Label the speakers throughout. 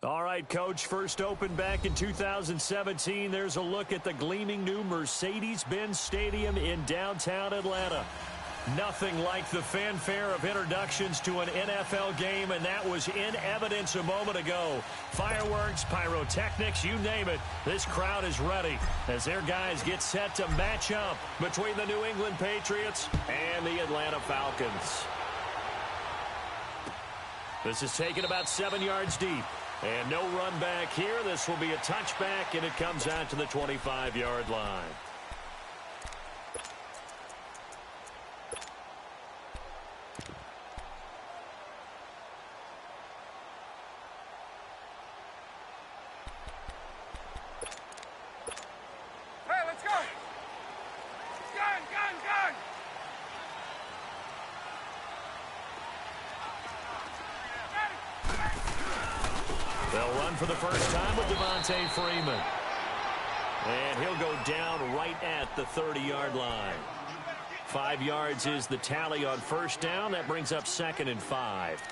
Speaker 1: All right, Coach, first opened back in 2017. There's a look at the gleaming new Mercedes-Benz Stadium in downtown Atlanta. Nothing like the fanfare of introductions to an NFL game, and that was in evidence a moment ago. Fireworks, pyrotechnics, you name it. This crowd is ready as their guys get set to match up between the New England Patriots and the Atlanta Falcons. This is taken about 7 yards deep. And no run back here. This will be a touchback, and it comes out to the 25-yard line.
Speaker 2: Hey, let's go! Gun, gun, gun!
Speaker 1: They'll run for the first time with Devontae Freeman. And he'll go down right at the 30-yard line. 5 yards is the tally on first down. That brings up 2nd and 5.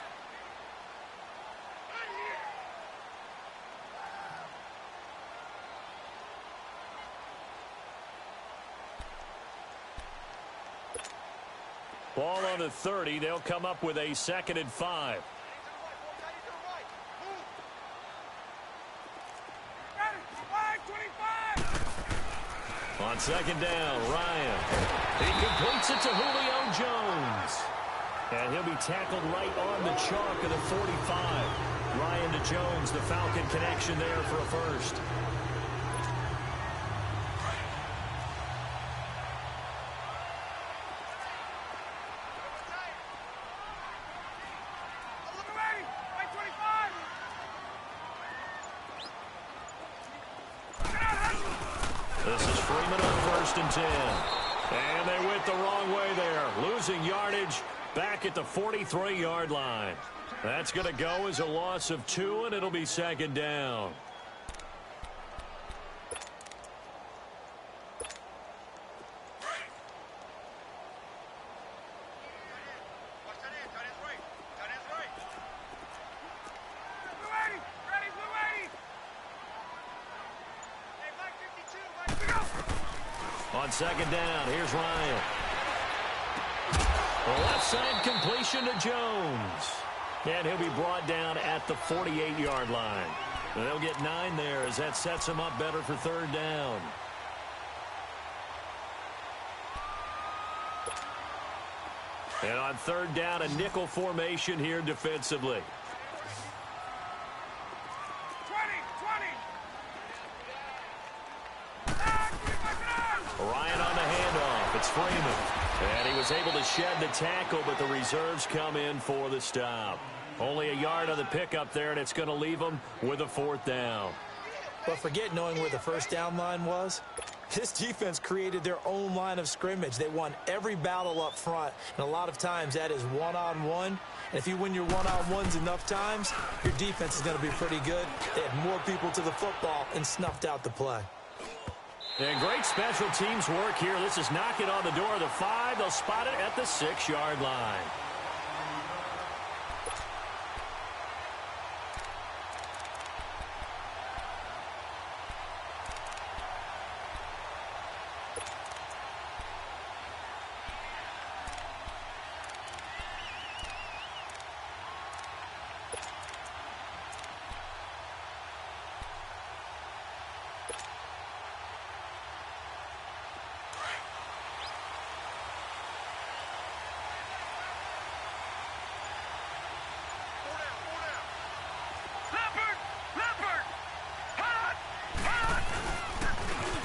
Speaker 1: Ball on the 30. They'll come up with a 2nd and 5. On 2nd down, Ryan. He completes it to Julio Jones. And he'll be tackled right on the chalk of the 45. Ryan to Jones, the Falcon connection there for a first. This is Freeman on 1st and 10. And they went the wrong way there. Losing yardage back at the 43-yard line. That's going to go as a loss of 2, and it'll be 2nd down. On 2nd down, here's Ryan. The left side completion to Jones. And he'll be brought down at the 48-yard line. And they'll get 9 there as that sets him up better for 3rd down. And on 3rd down, a nickel formation here defensively.
Speaker 2: 20.
Speaker 1: Ryan on the handoff. It's Freeman. And he was able to shed the tackle, but the reserves come in for the stop. Only a yard on the pickup there, and it's going to leave them with a 4th down.
Speaker 3: But forget knowing where the first down line was. This defense created their own line of scrimmage. They won every battle up front, and a lot of times that is one-on-one. And if you win your one-on-ones enough times, your defense is going to be pretty good. They had more people to the football and snuffed out the play.
Speaker 1: And great special teams work here. This is knocking on the door of the 5. They'll spot it at the 6-yard line.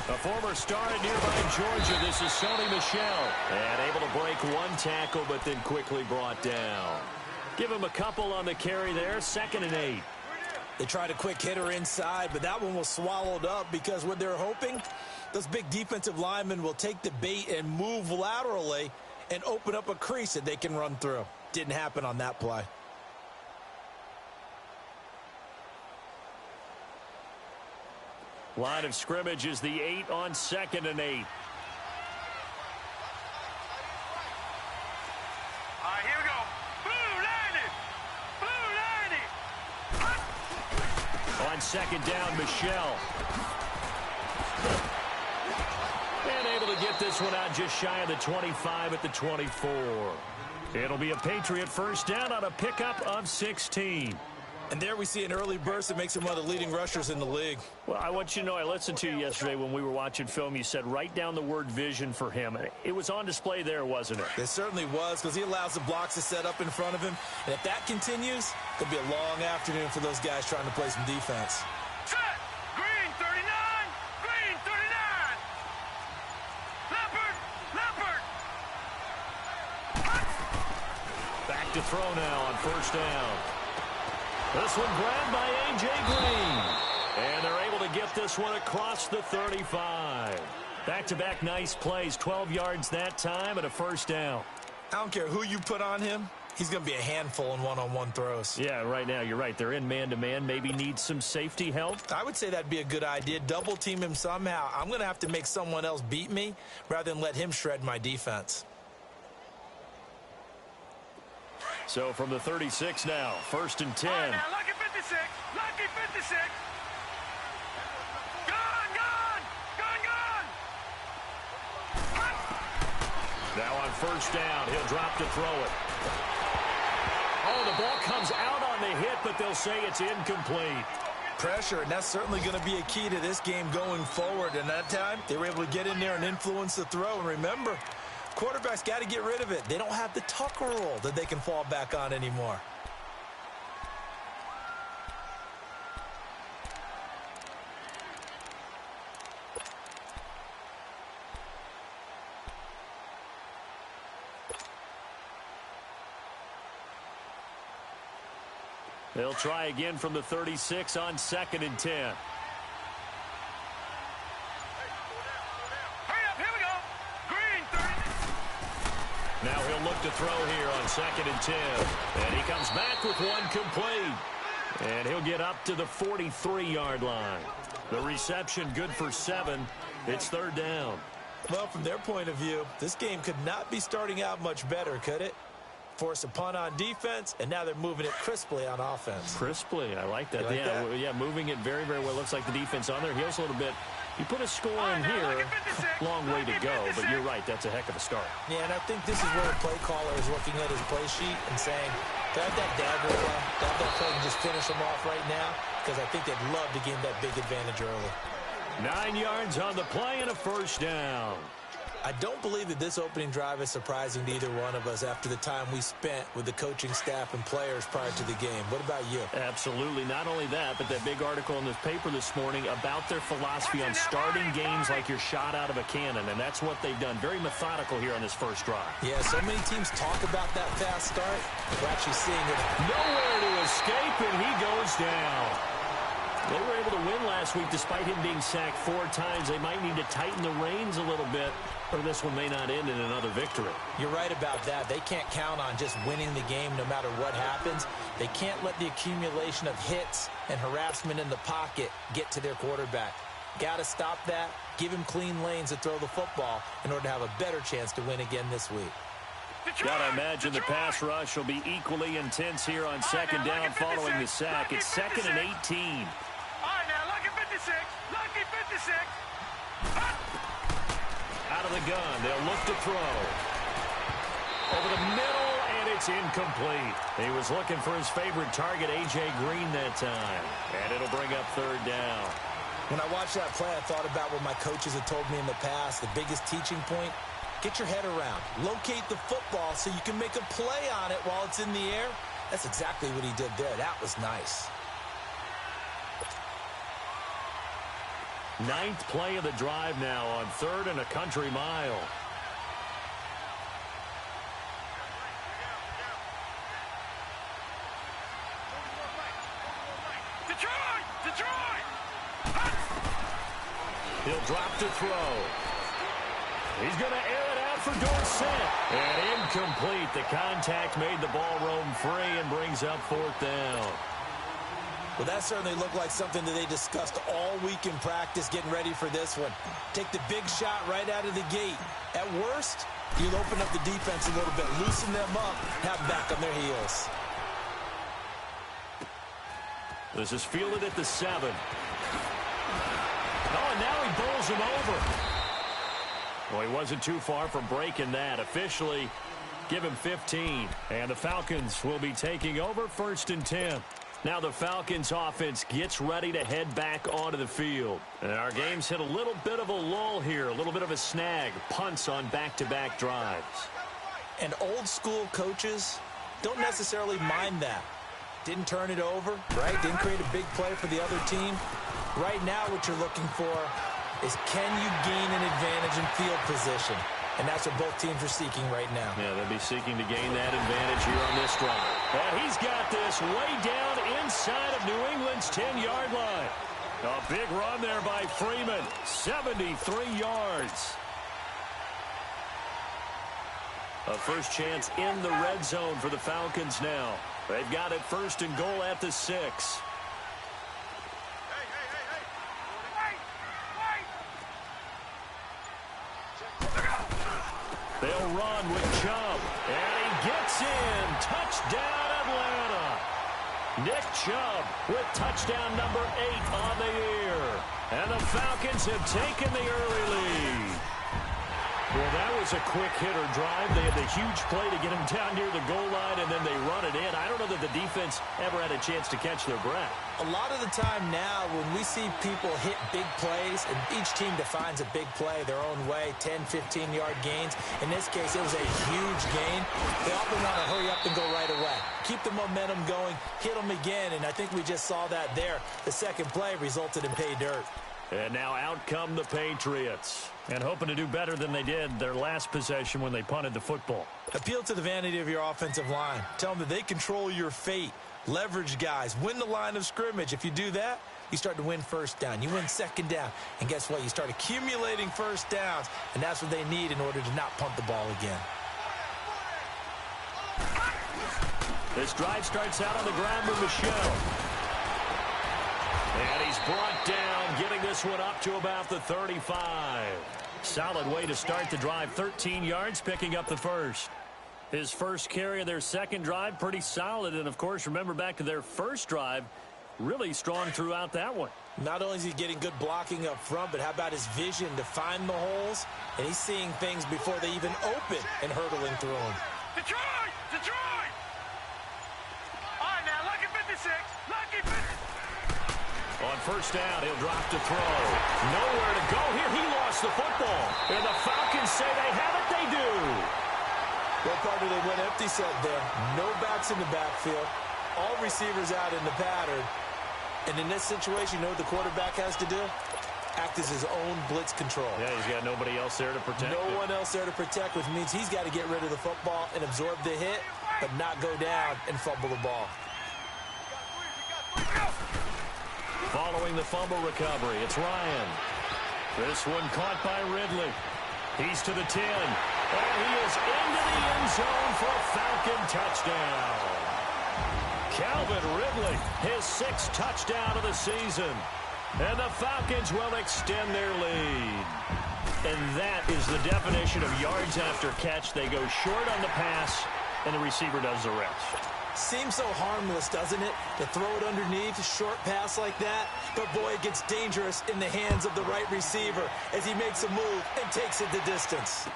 Speaker 1: A former star at nearby Georgia, this is Sony Michel. And able to break 1 tackle, but then quickly brought down. Give him a couple on the carry there, 2nd and 8.
Speaker 3: They tried a quick hitter inside, but that one was swallowed up because what they're hoping, those big defensive linemen will take the bait and move laterally and open up a crease that they can run through. Didn't happen on that play.
Speaker 1: Line of scrimmage is the 8 on 2nd and 8.
Speaker 2: Here we go. Blue 90. Blue 90.
Speaker 1: On second down, Michelle. And able to get this one out just shy of the 25 at the 24. It'll be a Patriot first down on a pickup of 16.
Speaker 3: And there we see an early burst that makes him one of the leading rushers in the league.
Speaker 1: Well, I want you to know, I listened to you yesterday when we were watching film. You said write down the word vision for him. It was on display there, wasn't it?
Speaker 3: It certainly was, because he allows the blocks to set up in front of him. And if that continues, it'll be a long afternoon for those guys trying to play some defense.
Speaker 2: Set! Green 39! Green 39! Leopard! Leopard!
Speaker 1: Back to throw now on first down. This one grabbed by A.J. Green. And they're able to get this one across the 35. Back-to-back nice plays, 12 yards that time and a first down.
Speaker 3: I don't care who you put on him. He's going to be a handful in one-on-one throws.
Speaker 1: Yeah, right now, you're right. They're in man-to-man. Maybe need some safety help.
Speaker 3: I would say that'd be a good idea. Double team him somehow. I'm going to have to make someone else beat me rather than let him shred my defense.
Speaker 1: So from the 36 now, first and 10.
Speaker 2: All right, now, lucky 56! Lucky 56! Gone! Gone! Gone! Gone!
Speaker 1: Now on first down, he'll drop to throw it. Oh, the ball comes out on the hit, but they'll say it's incomplete.
Speaker 3: Pressure, and that's certainly going to be a key to this game going forward. And that time, they were able to get in there and influence the throw. And remember, quarterbacks got to get rid of it. They don't have the Tucker rule that they can fall back on anymore.
Speaker 1: They'll try again from the 36 on second and 10.
Speaker 2: Hurry up, here we go! Green 30!
Speaker 1: Now he'll look to throw here on second and 10. And he comes back with one complete. And he'll get up to the 43-yard line. The reception good for 7. It's third down.
Speaker 3: Well, from their point of view, this game could not be starting out much better, could it? Force a punt on defense, and now they're moving it crisply on offense.
Speaker 1: Crisply, I like that.
Speaker 3: You like that?
Speaker 1: Yeah, moving it very, very well. Looks like the defense on their heels a little bit. You put a score in here, long way to go, but you're right, that's a heck of a start.
Speaker 3: Yeah, and I think this is where a play caller is looking at his play sheet and saying, grab that dagger, grab that play and just finish them off right now, because I think they'd love to gain that big advantage early.
Speaker 1: 9 yards on the play and a first down.
Speaker 3: I don't believe that this opening drive is surprising to either one of us after the time we spent with the coaching staff and players prior to the game. What about you?
Speaker 1: Absolutely. Not only that, but that big article in this paper this morning about their philosophy on starting games like you're shot out of a cannon, and that's what they've done. Very methodical here on this first drive.
Speaker 3: Yeah, so many teams talk about that fast start. We're actually seeing it.
Speaker 1: Nowhere to escape, and he goes down. They were able to win last week despite him being sacked 4 times. They might need to tighten the reins a little bit, or this one may not end in another victory.
Speaker 3: You're right about that. They can't count on just winning the game no matter what happens. They can't let the accumulation of hits and harassment in the pocket get to their quarterback. Got to stop that, give him clean lanes to throw the football in order to have a better chance to win again this week.
Speaker 1: Got to imagine the pass rush will be equally intense here on second down following the sack. It's second and 18.
Speaker 2: All right, now, lucky 56! Lucky 56!
Speaker 1: Out of the gun, they'll look to throw. Over the middle, and it's incomplete. He was looking for his favorite target, A.J. Green, that time. And it'll bring up third down.
Speaker 3: When I watched that play, I thought about what my coaches had told me in the past. The biggest teaching point, get your head around. Locate the football so you can make a play on it while it's in the air. That's exactly what he did there. That was nice.
Speaker 1: 9th play of the drive now on 3rd and a country mile.
Speaker 2: Detroit! Detroit!
Speaker 1: He'll drop to throw. He's going to air it out for Dorsett. And incomplete. The contact made the ball roam free and brings up 4th down.
Speaker 3: Well, that certainly looked like something that they discussed all week in practice getting ready for this one. Take the big shot right out of the gate. At worst, you'll open up the defense a little bit, loosen them up, have them back on their heels.
Speaker 1: This is fielded at the 7. Oh, and now he bowls him over. Well, he wasn't too far from breaking that. Officially, give him 15. And the Falcons will be taking over 1st and 10. Now the Falcons offense gets ready to head back onto the field. And our game's hit a little bit of a lull here, a little bit of a snag. Punts on back-to-back drives.
Speaker 3: And old school coaches don't necessarily mind that. Didn't turn it over, right? Didn't create a big play for the other team. Right now what you're looking for is, can you gain an advantage in field position? And that's what both teams are seeking right now.
Speaker 1: Yeah, they'll be seeking to gain that advantage here on this drive. And he's got this way down inside of New England's 10-yard line. A big run there by Freeman, 73 yards. A first chance in the red zone for the Falcons now. They've got it 1st and goal at the 6. They'll run with Chubb, and he gets in. Touchdown, Atlanta. Nick Chubb with touchdown number 8 on the year. And the Falcons have taken the early lead. Well, that was a quick-hitter drive. They had the huge play to get him down near the goal line, and then they run it in. I don't know that the defense ever had a chance to catch their breath.
Speaker 3: A lot of the time now, when we see people hit big plays, and each team defines a big play their own way, 10, 15-yard gains. In this case, it was a huge gain. They often want to hurry up and go right away. Keep the momentum going, hit them again, and I think we just saw that there. The second play resulted in pay dirt.
Speaker 1: And now out come the Patriots. And hoping to do better than they did their last possession when they punted the football.
Speaker 3: Appeal to the vanity of your offensive line. Tell them that they control your fate. Leverage guys. Win the line of scrimmage. If you do that, you start to win first down. You win second down. And guess what? You start accumulating first downs. And that's what they need in order to not punt the ball again.
Speaker 1: This drive starts out on the ground with Michel. And he's brought down, getting this one up to about the 35. Solid way to start the drive. 13 yards, picking up the first. His first carry of their second drive, pretty solid. And, of course, remember back to their first drive, really strong throughout that one.
Speaker 3: Not only is he getting good blocking up front, but how about his vision to find the holes? And he's seeing things before they even open and hurdling through them.
Speaker 2: Detroit! Detroit! All right, now, lucky 56. Lucky 56.
Speaker 1: On first down, he'll drop to throw. Nowhere to go here. He lost the football. And the Falcons say they have it. They do.
Speaker 3: Well, partner, they went empty set there. No backs in the backfield. All receivers out in the pattern. And in this situation, you know what the quarterback has to do? Act as his own blitz control.
Speaker 1: Yeah, he's got nobody else there to protect.
Speaker 3: No one else there to protect, which means he's got to get rid of the football and absorb the hit, but not go down and fumble the ball.
Speaker 1: Following the fumble recovery, it's Ryan. This one caught by Ridley. He's to the 10. And he is into the end zone for a Falcon touchdown. Calvin Ridley, his 6th touchdown of the season. And the Falcons will extend their lead. And that is the definition of yards after catch. They go short on the pass, and the receiver does the rest.
Speaker 3: Seems so harmless, doesn't it, to throw it underneath, a short pass like that? But, boy, it gets dangerous in the hands of the right receiver as he makes a move and takes it the distance.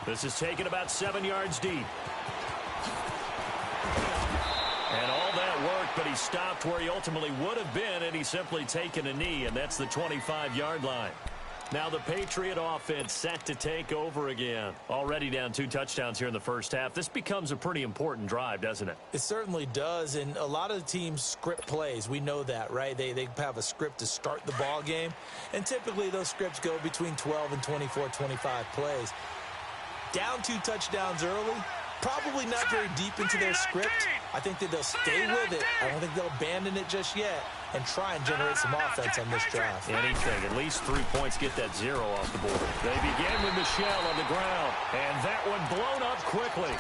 Speaker 1: This is taken about 7 yards deep. And all that worked, but he stopped where he ultimately would have been, and he's simply taken a knee, and that's the 25-yard line. Now the Patriot offense set to take over again. Already down 2 touchdowns here in the first half. This becomes a pretty important drive, doesn't it?
Speaker 3: It certainly does, and a lot of the teams script plays. We know that, right? They have a script to start the ball game, and typically those scripts go between 12 and 24, 25 plays. Down 2 touchdowns early, probably not very deep into their script. I think that they'll stay with it. I don't think they'll abandon it just yet and try and generate some offense on this drive.
Speaker 1: Anything. At least 3 points get that 0 off the board. They begin with Michel on the ground. And that one blown up quickly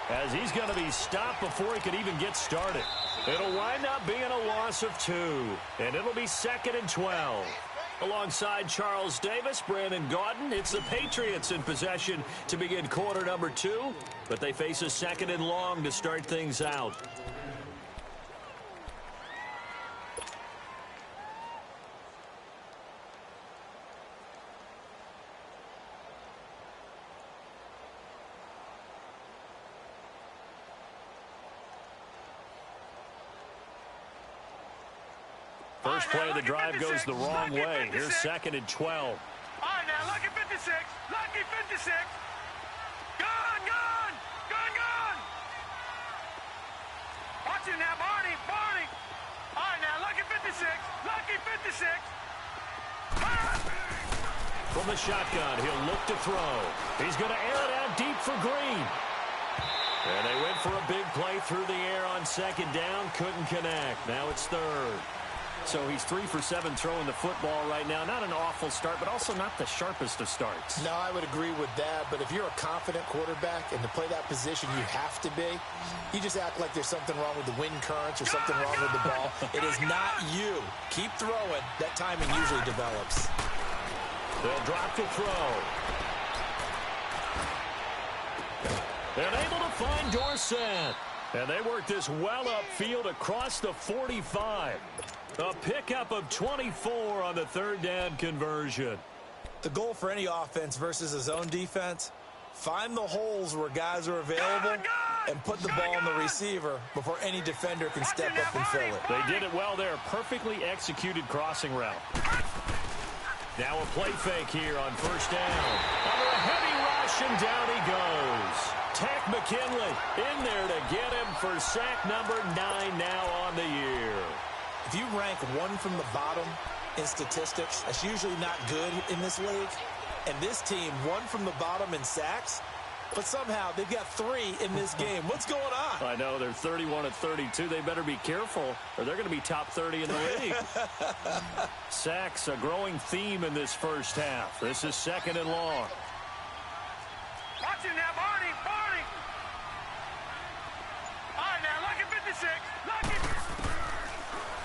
Speaker 1: as he's going to be stopped before he could even get started. It'll wind up being a loss of 2. And it'll be 2nd and 12. Alongside Charles Davis, Brandon Gaudin, it's the Patriots in possession to begin quarter number 2. But they face a 2nd and long to start things out. First play of the drive goes the wrong way. Here's 2nd and 12.
Speaker 2: All right, now, lucky 56. Lucky 56. Gone, gone. Gone, gone. Watch it now, Barney. Barney. All right, now, lucky 56. Lucky 56.
Speaker 1: From the shotgun, he'll look to throw. He's going to air it out deep for Green. And they went for a big play through the air on 2nd down. Couldn't connect. Now it's 3rd. So he's 3 for 7 throwing the football right now. Not an awful start, but also not the sharpest of starts.
Speaker 3: No, I would agree with that. But if you're a confident quarterback and to play that position you have to be, you just act like there's something wrong with the wind currents or something wrong with the ball. It is not you. Keep throwing. That timing usually develops.
Speaker 1: They'll drop to throw. And able to find Dorsett. And they work this well upfield across the 45. A pickup of 24 on the 3rd down conversion.
Speaker 3: The goal for any offense versus a zone defense, find the holes where guys are available and put the ball on the receiver before any defender can step up and fill it.
Speaker 1: They did it well there. Perfectly executed crossing route. Now a play fake here on 1st down. Under a heavy rush, and down he goes. Tack McKinley in there to get him for sack number 9 now on the year.
Speaker 3: If you rank one from the bottom in statistics, that's usually not good in this league. And this team, one from the bottom in sacks, but somehow they've got 3 in this game. What's going on?
Speaker 1: I know, they're 31 of 32. They better be careful, or they're going to be top 30 in the league. Sacks, a growing theme in this first half. This is 2nd and long.
Speaker 2: Watch it now, Barney. Barney. All right, now, lucky 56. Lucky.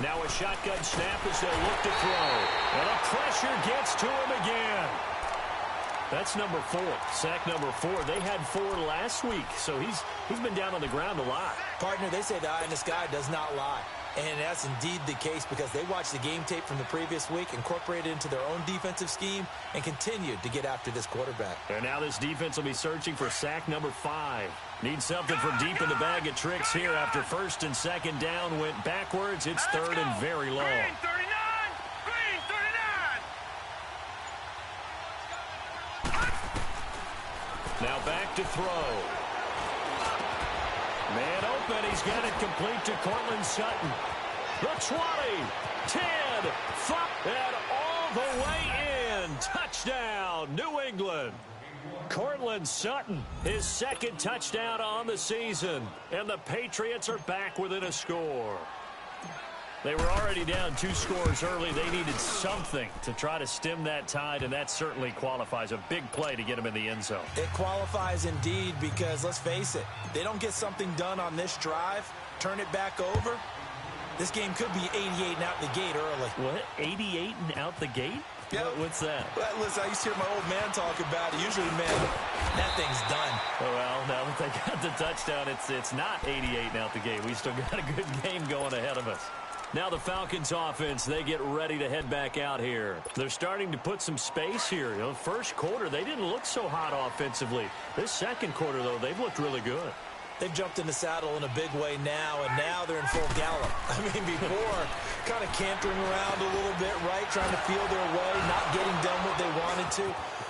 Speaker 1: Now a shotgun snap as they look to throw. And the pressure gets to him again. That's number 4, sack number 4. They had 4 last week, so he's been down on the ground a lot.
Speaker 3: Partner, they say the eye in the sky does not lie. And that's indeed the case because they watched the game tape from the previous week, incorporated it into their own defensive scheme, and continued to get after this quarterback.
Speaker 1: And now this defense will be searching for sack number 5. Need something from deep in the bag of tricks here after 1st and 2nd down went backwards. It's 3rd and very long.
Speaker 2: Green 39. Green 39.
Speaker 1: Now back to throw. Man open. He's got it complete to Cortland Sutton. The 20, 10, 5, and all the way in. Touchdown, New England. Cortland Sutton, his 2nd touchdown on the season. And the Patriots are back within a score. They were already down 2 scores early. They needed something to try to stem that tide, and that certainly qualifies. A big play to get them in the end zone.
Speaker 3: It qualifies indeed because, let's face it, they don't get something done on this drive, turn it back over, this game could be 88 and out the gate early.
Speaker 1: What? 88 and out the gate?
Speaker 3: Yep.
Speaker 1: What's that?
Speaker 3: Well, listen, I used to hear my old man talk about it. Usually, man, that thing's done.
Speaker 1: Oh, well, now that they got the touchdown, it's not 88 and out the gate. We still got a good game going ahead of us. Now the Falcons offense, they get ready to head back out here. They're starting to put some space here. You know, first quarter, they didn't look so hot offensively. This 2nd quarter, though, they've looked really good.
Speaker 3: They've jumped in the saddle in a big way now, and now they're in full gallop. I mean, before, kind of cantering around a little bit, right, trying to feel their way, not getting done what they wanted to.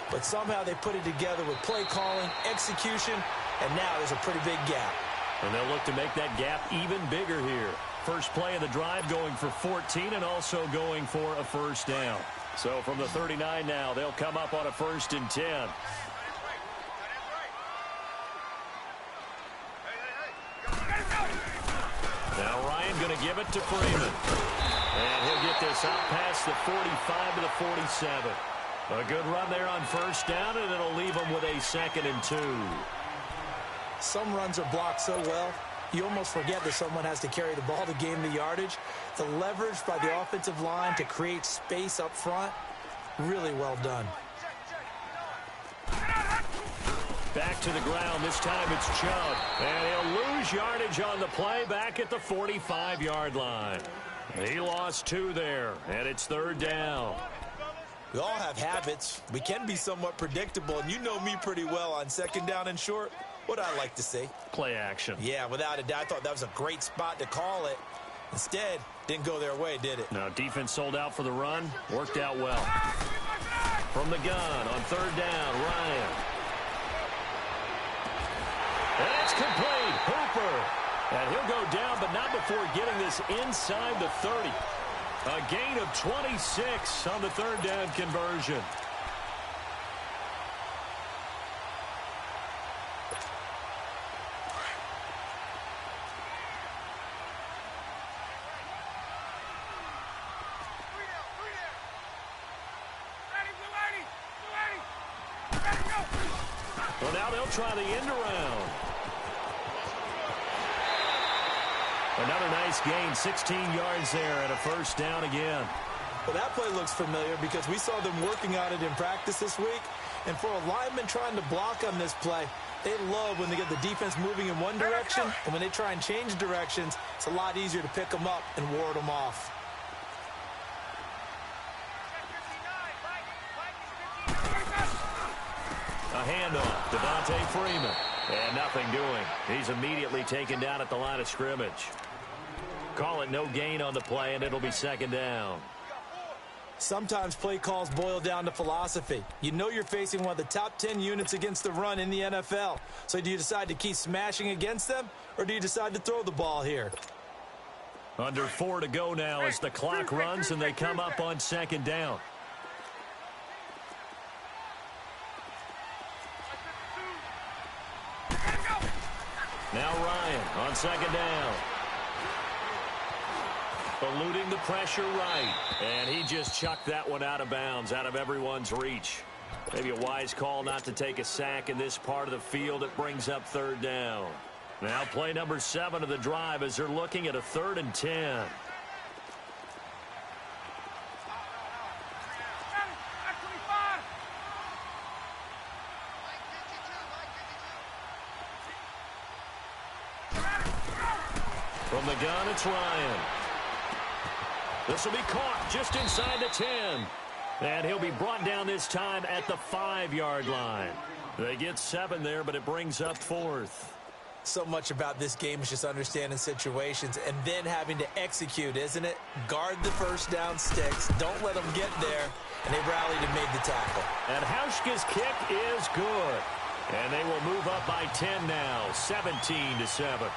Speaker 3: But somehow they put it together with play calling, execution, and now there's a pretty big gap.
Speaker 1: And they'll look to make that gap even bigger here. First play of the drive going for 14 and also going for a 1st down. So from the 39 now, they'll come up on a 1st and 10. Now Ryan going to give it to Freeman. And he'll get this out past the 45 to the 47. A good run there on 1st down, and it'll leave them with a 2nd and 2.
Speaker 3: Some runs are blocked so well, you almost forget that someone has to carry the ball to gain the yardage. The leverage by the offensive line to create space up front, really well done.
Speaker 1: Back to the ground. This time it's Chubb. And he'll lose yardage on the play back at the 45-yard line. He lost 2 there, and it's 3rd down.
Speaker 3: We all have habits. We can be somewhat predictable, and you know me pretty well on 2nd down and short. What I like to see.
Speaker 1: Play action.
Speaker 3: Yeah, without a doubt. I thought that was a great spot to call it. Instead, didn't go their way, did it?
Speaker 1: No, defense sold out for the run. Worked out well. From the gun on third down, Ryan. And it's complete. Hooper. And he'll go down, but not before getting this inside the 30. A gain of 26 on the third down conversion. Well, now they'll try the end around. Another nice gain, 16 yards there and a first down again.
Speaker 3: Well, that play looks familiar because we saw them working on it in practice this week. And for a lineman trying to block on this play, they love when they get the defense moving in one direction. And when they try and change directions, it's a lot easier to pick them up and ward them off.
Speaker 1: A handoff, Devontae Freeman. And nothing doing. He's immediately taken down at the line of scrimmage. Call it no gain on the play, and it'll be second down.
Speaker 3: Sometimes play calls boil down to philosophy. You know you're facing one of the top 10 units against the run in the NFL. So do you decide to keep smashing against them, or do you decide to throw the ball here?
Speaker 1: Under 4 to go now as the clock runs and they come up on second down. Now Ryan on second down. Eluding the pressure right. And he just chucked that one out of bounds, out of everyone's reach. Maybe a wise call not to take a sack in this part of the field. It brings up third down. Now play number 7 of the drive as they're looking at a 3rd and 10. From the gun, it's Ryan. This will be caught just inside the 10. And he'll be brought down this time at the 5-yard line. They get 7 there, but it brings up 4th.
Speaker 3: So much about this game is just understanding situations and then having to execute, isn't it? Guard the first down sticks. Don't let them get there. And they rallied and made the tackle.
Speaker 1: And Hauschka's kick is good. And they will move up by 10 now, 17-7.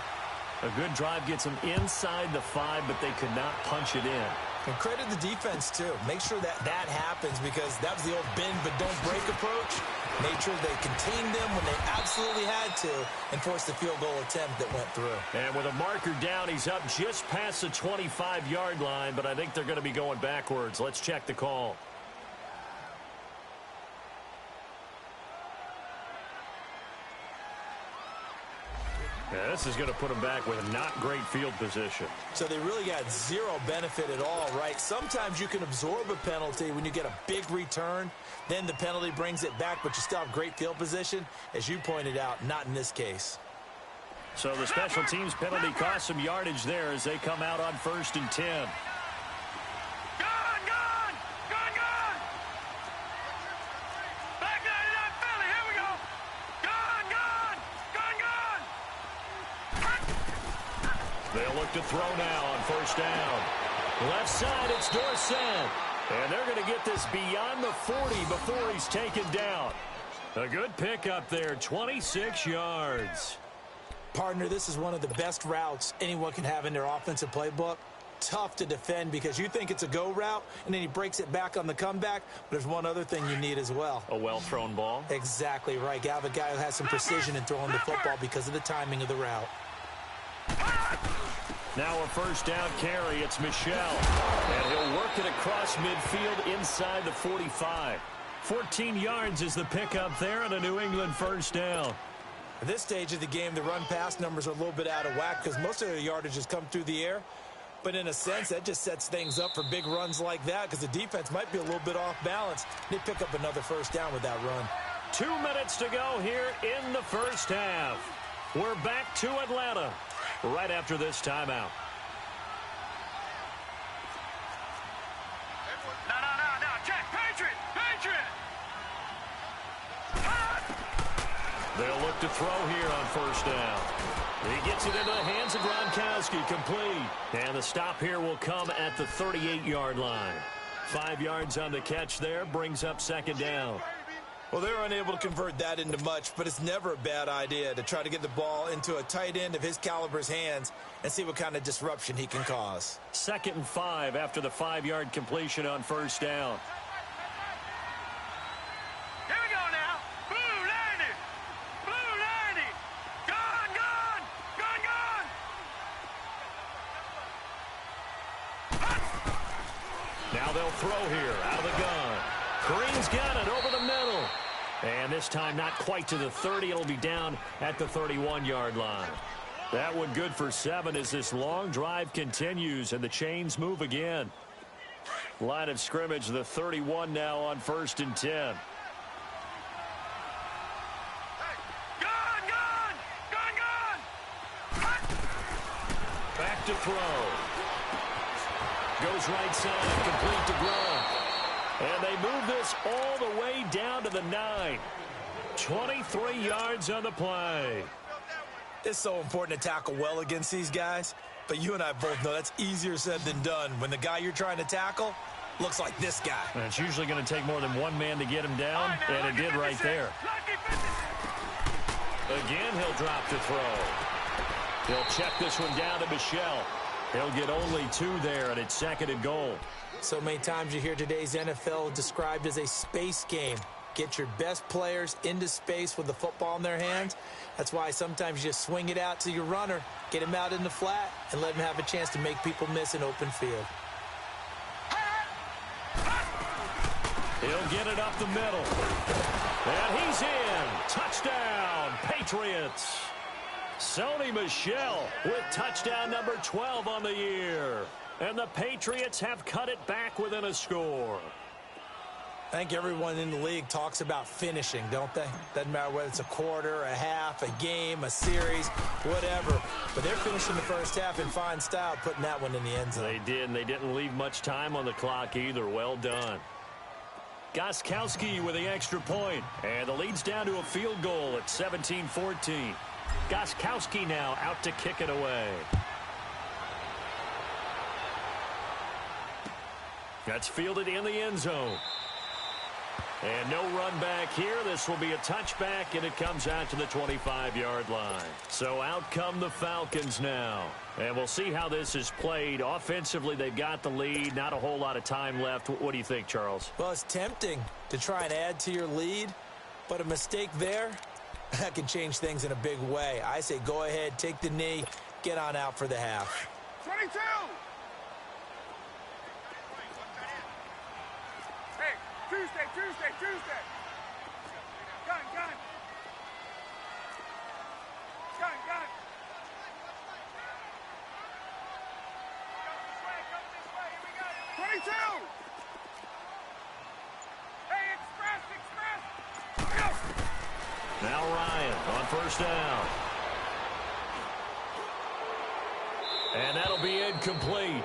Speaker 1: A good drive gets them inside the 5, but they could not punch it in.
Speaker 3: And credit the defense, too. Make sure that happens because that was the old bend but don't break approach. Made sure they contained them when they absolutely had to and forced the field goal attempt that went through.
Speaker 1: And with a marker down, he's up just past the 25-yard line, but I think they're going to be going backwards. Let's check the call. Yeah, this is going to put them back with a not great field position.
Speaker 3: So they really got zero benefit at all, right? Sometimes you can absorb a penalty when you get a big return. Then the penalty brings it back, but you still have great field position. As you pointed out, not in this case.
Speaker 1: So the special teams penalty cost some yardage there as they come out on 1st and 10. They'll look to throw now on 1st down. Left side, it's Dorsett. And they're going to get this beyond the 40 before he's taken down. A good pickup there, 26 yards.
Speaker 3: Partner, this is one of the best routes anyone can have in their offensive playbook. Tough to defend because you think it's a go route, and then he breaks it back on the comeback. But there's one other thing you need as well.
Speaker 1: A well-thrown ball?
Speaker 3: Exactly right. You have a guy who has some precision in throwing the football because of the timing of the route.
Speaker 1: Now a 1st down carry. It's Michel. And he'll work it across midfield inside the 45. 14 yards is the pickup there and a New England 1st down.
Speaker 3: At this stage of the game, the run-pass numbers are a little bit out of whack because most of their yardage has come through the air. But in a sense, that just sets things up for big runs like that because the defense might be a little bit off balance. They pick up another 1st down with that run.
Speaker 1: 2 minutes to go here in the 1st half. We're back to Atlanta right after this timeout. They'll look to throw here on first down. He gets it into the hands of Gronkowski, complete. And the stop here will come at the 38-yard line. 5 yards on the catch there, brings up second down.
Speaker 3: Well, they're unable to convert that into much, but it's never a bad idea to try to get the ball into a tight end of his caliber's hands and see what kind of disruption he can cause.
Speaker 1: 2nd and 5 after the 5-yard completion on first down.
Speaker 2: Here we go now. Blue 90. Blue 90. Gone, gone. Gone, gone.
Speaker 1: Now they'll throw here out of the gun. Green's got it over the middle. And this time not quite to the 30. It'll be down at the 31-yard line. That one good for 7 as this long drive continues and the chains move again. Line of scrimmage, the 31 now on 1st and 10.
Speaker 2: Gone, gone. Gone, gone.
Speaker 1: Back to throw. Goes right side, complete to Gronk. And they move this all the way down to the 9. 23 yards on the play.
Speaker 3: It's so important to tackle well against these guys, but you and I both know that's easier said than done when the guy you're trying to tackle looks like this guy.
Speaker 1: And it's usually going to take more than one man to get him down, and it did right there. Again, he'll drop to throw. He'll check this one down to Michel. He'll get only 2 there, and it's 2nd and goal.
Speaker 3: So many times you hear today's NFL described as a space game. Get your best players into space with the football in their hands. That's why sometimes you just swing it out to your runner, get him out in the flat, and let him have a chance to make people miss an open field.
Speaker 1: He'll get it up the middle. And he's in. Touchdown, Patriots. Sony Michel with touchdown number 12 on the year. And the Patriots have cut it back within a score.
Speaker 3: I think everyone in the league talks about finishing, don't they? Doesn't matter whether it's a quarter, a half, a game, a series, whatever. But they're finishing the first half in fine style, putting that one in the end zone.
Speaker 1: They did, and they didn't leave much time on the clock either. Well done. Gostkowski with the extra point. And the lead's down to a field goal at 17-14. Gostkowski now out to kick it away. That's fielded in the end zone. And no run back here. This will be a touchback, and it comes out to the 25-yard line. So out come the Falcons now. And we'll see how this is played. Offensively, they've got the lead. Not a whole lot of time left. What do you think, Charles?
Speaker 3: Well, it's tempting to try and add to your lead, but a mistake there, that can change things in a big way. I say go ahead, take the knee, get on out for the half.
Speaker 2: 22. Hey, Tuesday. Gun. Gun. Come this way. Here we go. 22. Hey, express.
Speaker 1: Now Ryan on first down. And that'll be incomplete.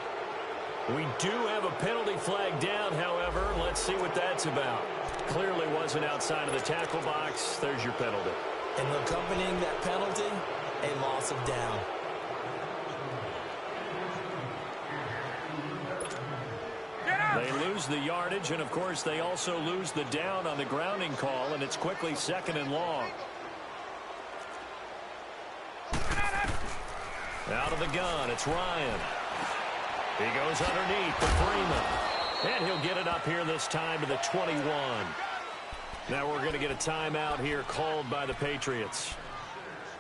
Speaker 1: We do have a penalty flag down, however. Let's see what that's about. Clearly wasn't outside of the tackle box. There's your penalty.
Speaker 3: And accompanying that penalty, a loss of down.
Speaker 1: They lose the yardage, and, of course, they also lose the down on the grounding call, and it's quickly 2nd and long. Out of the gun, it's Ryan. He goes underneath for Freeman. And he'll get it up here this time to the 21. Now we're going to get a timeout here called by the Patriots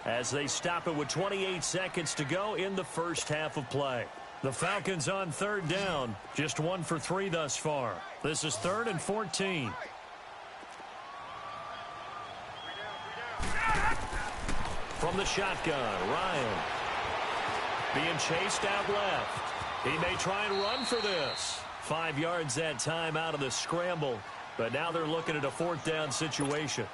Speaker 1: as they stop it with 28 seconds to go in the first half of play. The Falcons on 3rd down, just 1 for 3 thus far. This is 3rd and 14. From the shotgun, Ryan being chased out left. He may try and run for this. 5 yards that time out of the scramble, but now they're looking at a 4th down situation.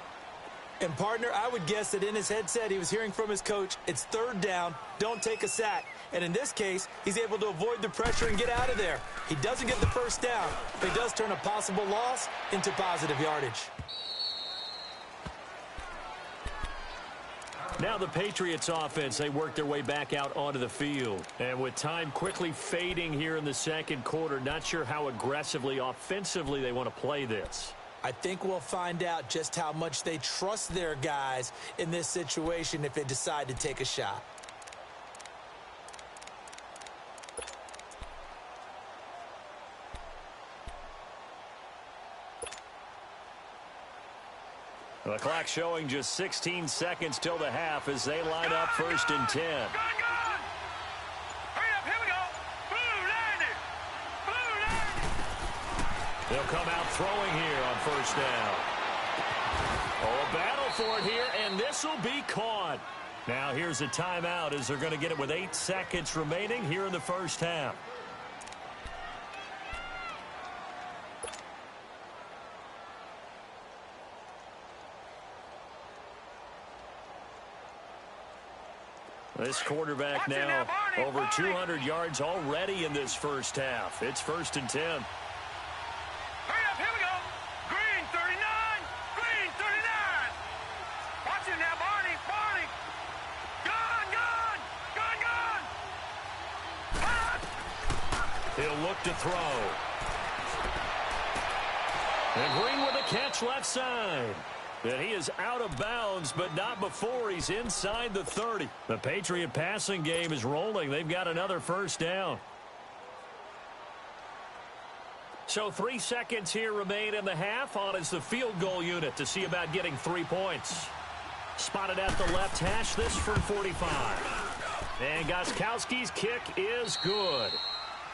Speaker 3: And, partner, I would guess that in his headset he was hearing from his coach, it's 3rd down, don't take a sack. And in this case, he's able to avoid the pressure and get out of there. He doesn't get the first down, but he does turn a possible loss into positive yardage.
Speaker 1: Now the Patriots offense, they work their way back out onto the field. And with time quickly fading here in the second quarter, not sure how aggressively, offensively they want to play this.
Speaker 3: I think we'll find out just how much they trust their guys in this situation if they decide to take a shot.
Speaker 1: The clock showing just 16 seconds till the half as they line up 1st and 10.
Speaker 2: Hurry up, here we go. Blue 90. Blue 90.
Speaker 1: They'll come out throwing here on 1st down. Oh, a battle for it here, and this will be caught. Now here's a timeout as they're going to get it with 8 seconds remaining here in the 1st half. This quarterback now over 200 yards already in this 1st half. It's 1st and 10.
Speaker 2: Hurry up, here we go. Green 39. Green 39. Watch it now, Barney. Barney. Gun.
Speaker 1: He'll look to throw. And Green with a catch left side. And he is out of bounds, but not before he's inside the 30. The Patriot passing game is rolling. They've got another 1st down. So 3 seconds here remain in the half. On is the field goal unit to see about getting 3 points. Spotted at the left hash, this from 45. And Gostkowski's kick is good.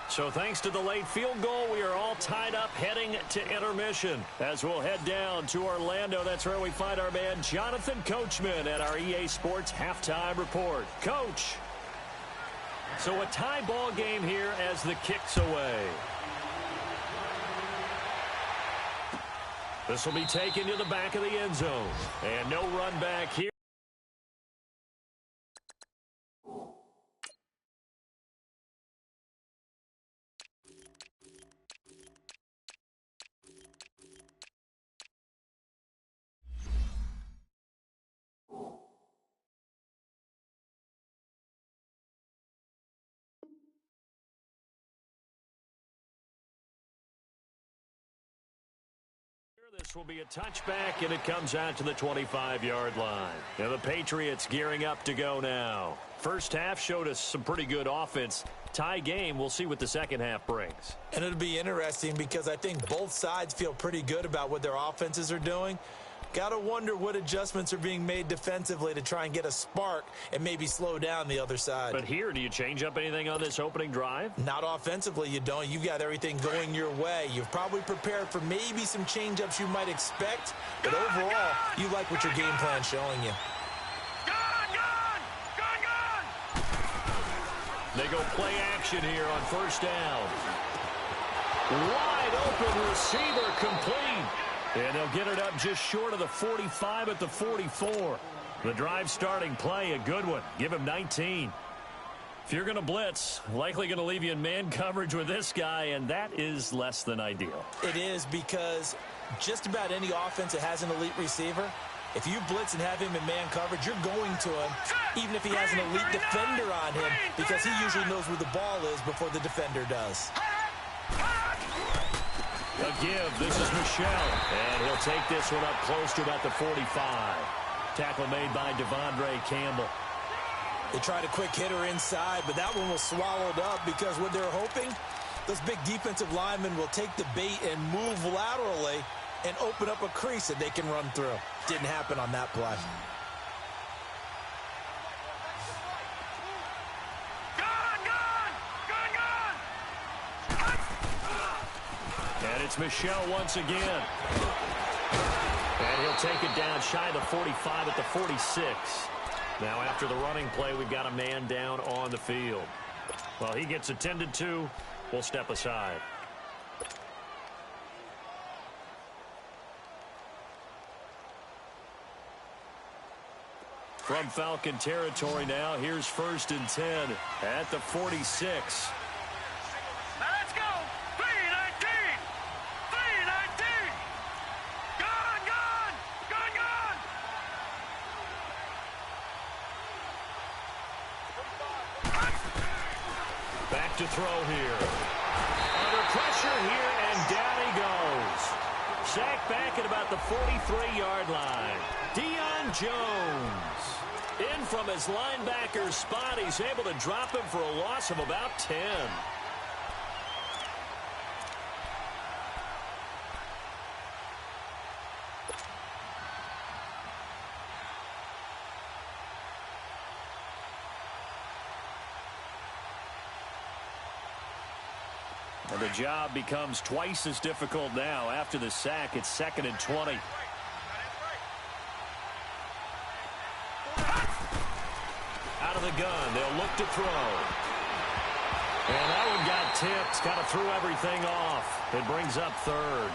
Speaker 1: So thanks to the late field goal, we are all tied up heading to intermission. As we'll head down to Orlando, that's where we find our man Jonathan Coachman at our EA Sports Halftime Report. Coach, so a tie ball game here as the kick's away. This will be taken to the back of the end zone. And no run back here. This will be a touchback, and it comes out to the 25-yard line. Now the Patriots gearing up to go now. 1st half showed us some pretty good offense. Tie game, we'll see what the 2nd half brings.
Speaker 3: And it'll be interesting because I think both sides feel pretty good about what their offenses are doing. Got to wonder what adjustments are being made defensively to try and get a spark and maybe slow down the other side.
Speaker 1: But here, do you change up anything on this opening drive?
Speaker 3: Not offensively, you don't. You've got everything going your way. You've probably prepared for maybe some change-ups you might expect, but overall, you like what your game plan's showing you.
Speaker 1: They go play action here on 1st down. Wide open receiver complete. And they'll get it up just short of the 45 at the 44. The drive starting play, a good one. Give him 19. If you're going to blitz, likely going to leave you in man coverage with this guy, and that is less than ideal.
Speaker 3: It is because just about any offense that has an elite receiver, if you blitz and have him in man coverage, you're going to him, even if he has an elite defender on him, because he usually knows where the ball is before the defender does.
Speaker 1: A give. This is Michelle. And he'll take this one up close to about the 45. Tackle made by Devondre Campbell.
Speaker 3: They tried a quick hitter inside, but that one was swallowed up because what they're hoping, those big defensive linemen will take the bait and move laterally and open up a crease that they can run through. Didn't happen on that play.
Speaker 1: And it's Michelle once again. And he'll take it down shy of the 45 at the 46. Now after the running play, we've got a man down on the field. Well, he gets attended to. We'll step aside. From Falcon territory now, here's 1st and 10 at the 46.
Speaker 2: Now let's go. 3-19. 3-19. Gun.
Speaker 1: throw here. Under pressure here, and down he goes. Sacked back at about the 43-yard line. Deion Jones. In from his linebacker spot, he's able to drop him for a loss of about 10. And the job becomes twice as difficult now. After the sack, it's 2nd and 20. Out of the gun, they'll look to throw. And that one got tipped, kind of threw everything off. It brings up 3rd.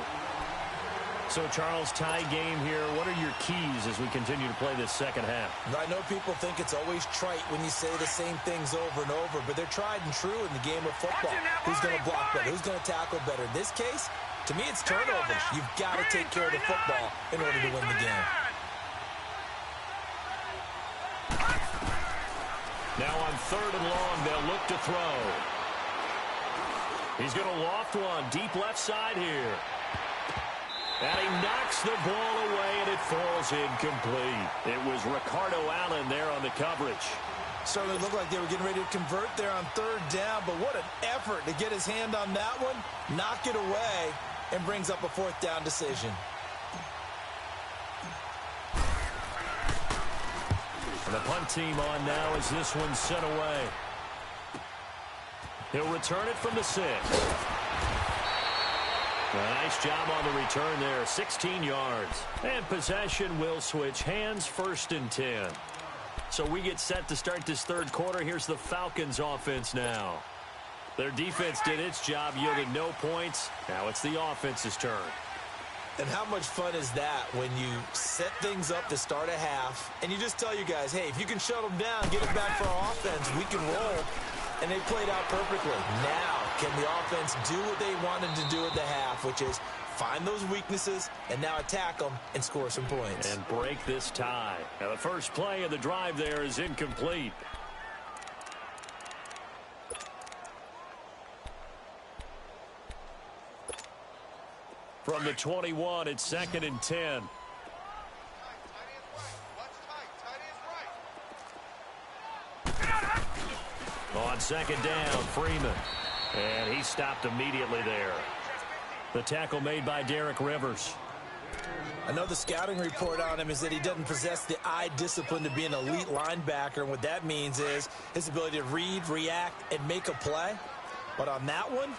Speaker 1: So, Charles, tie game here. What are your keys as we continue to play this second half?
Speaker 3: I know people think it's always trite when you say the same things over and over, but they're tried and true in the game of football. Who's going to block better? Who's going to tackle better? In this case, to me, it's turnovers. You've got to take care of the football in order to win the game.
Speaker 1: Now on 3rd and long, they'll look to throw. He's going to loft one deep left side here. And he knocks the ball away, and it falls incomplete. It was Ricardo Allen there on the coverage.
Speaker 3: Certainly looked like they were getting ready to convert there on 3rd down, but what an effort to get his hand on that one, knock it away, and brings up a 4th down decision.
Speaker 1: And the punt team on now as this one's sent away. He'll return it from the 6. Nice job on the return there, 16 yards. And possession will switch hands, 1st and 10. So we get set to start this 3rd quarter. Here's the Falcons offense now. Their defense did its job, yielded no points. Now it's the offense's turn.
Speaker 3: And how much fun is that when you set things up to start a half, and you just tell you guys, hey, if you can shut them down, get it back for our offense, we can roll. And they played out perfectly. Now, can the offense do what they wanted to do at the half, which is find those weaknesses and now attack them and score some points.
Speaker 1: And break this tie. Now, the first play of the drive there is incomplete. From the 21, it's 2nd and 10. On 2nd down, Freeman. And he stopped immediately there. The tackle made by Derek Rivers.
Speaker 3: I know the scouting report on him is that he doesn't possess the eye discipline to be an elite linebacker. And what that means is his ability to read, react, and make a play. But on that one,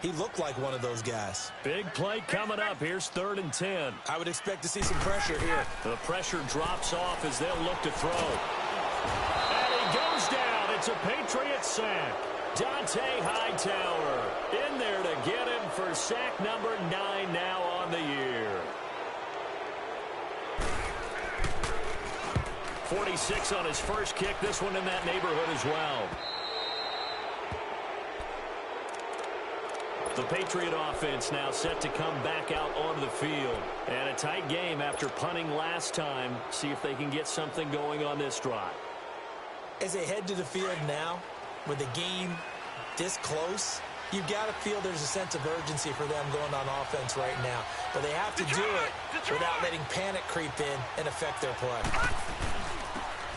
Speaker 3: he looked like one of those guys.
Speaker 1: Big play coming up. Here's 3rd and 10.
Speaker 3: I would expect to see some pressure here.
Speaker 1: The pressure drops off as they'll look to throw. And he goes down. It's a Patriots sack. Dante Hightower in there to get him for sack number 9 now on the year. 46 on his first kick. This one in that neighborhood as well. The Patriot offense now set to come back out onto the field. And a tight game after punting last time. See if they can get something going on this drive.
Speaker 3: As they head to the field now, with the game this close, you've got to feel there's a sense of urgency for them going on offense right now. But they have to do it without letting panic creep in and affect their play.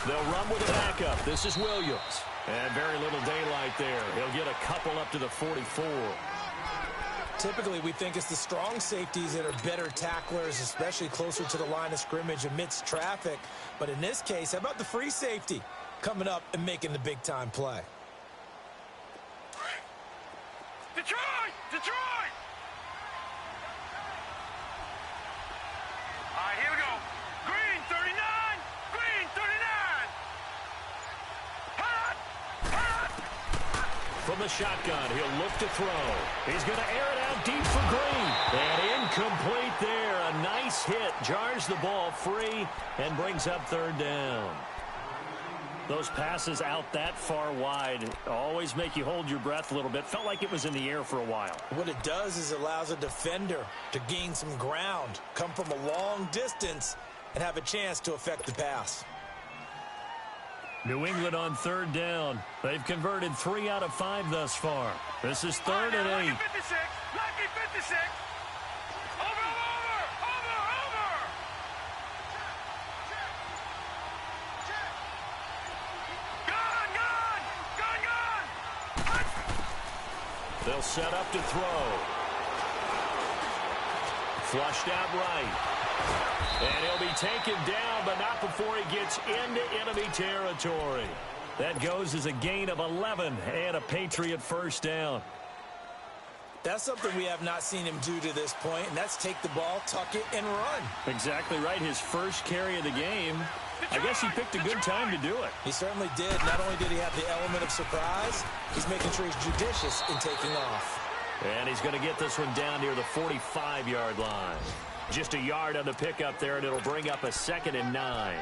Speaker 1: They'll run with a backup. This is Williams. And very little daylight there. He'll get a couple up to the 44.
Speaker 3: Typically, we think it's the strong safeties that are better tacklers, especially closer to the line of scrimmage amidst traffic. But in this case, how about the free safety coming up and making the big-time play?
Speaker 2: Detroit! Detroit! All right, here we go. Green 39! Green 39! Hot! Hot!
Speaker 1: From the shotgun, he'll look to throw. He's going to air it out deep for Green. And incomplete there. A nice hit. Jars the ball free and brings up 3rd down. Those passes out that far wide always make you hold your breath a little bit. Felt like it was in the air for a while.
Speaker 3: What it does is it allows a defender to gain some ground, come from a long distance, and have a chance to affect the pass.
Speaker 1: New England on third down. They've converted 3 out of 5 thus far. This is third and 8.
Speaker 2: Lucky 56. Lucky 56. Over. Gun.
Speaker 1: They'll set up to throw. Flushed out right. And he'll be taken down, but not before he gets into enemy territory. That goes as a gain of 11 and a Patriot first down.
Speaker 3: That's something we have not seen him do to this point, and that's take the ball, tuck it, and run.
Speaker 1: Exactly right. His first carry of the game. I guess he picked a good time to do it.
Speaker 3: He certainly did. Not only did he have the element of surprise, he's making sure he's judicious in taking off.
Speaker 1: And he's going to get this one down near the 45-yard line. Just a yard on the pickup there, and it'll bring up a 2nd and 9.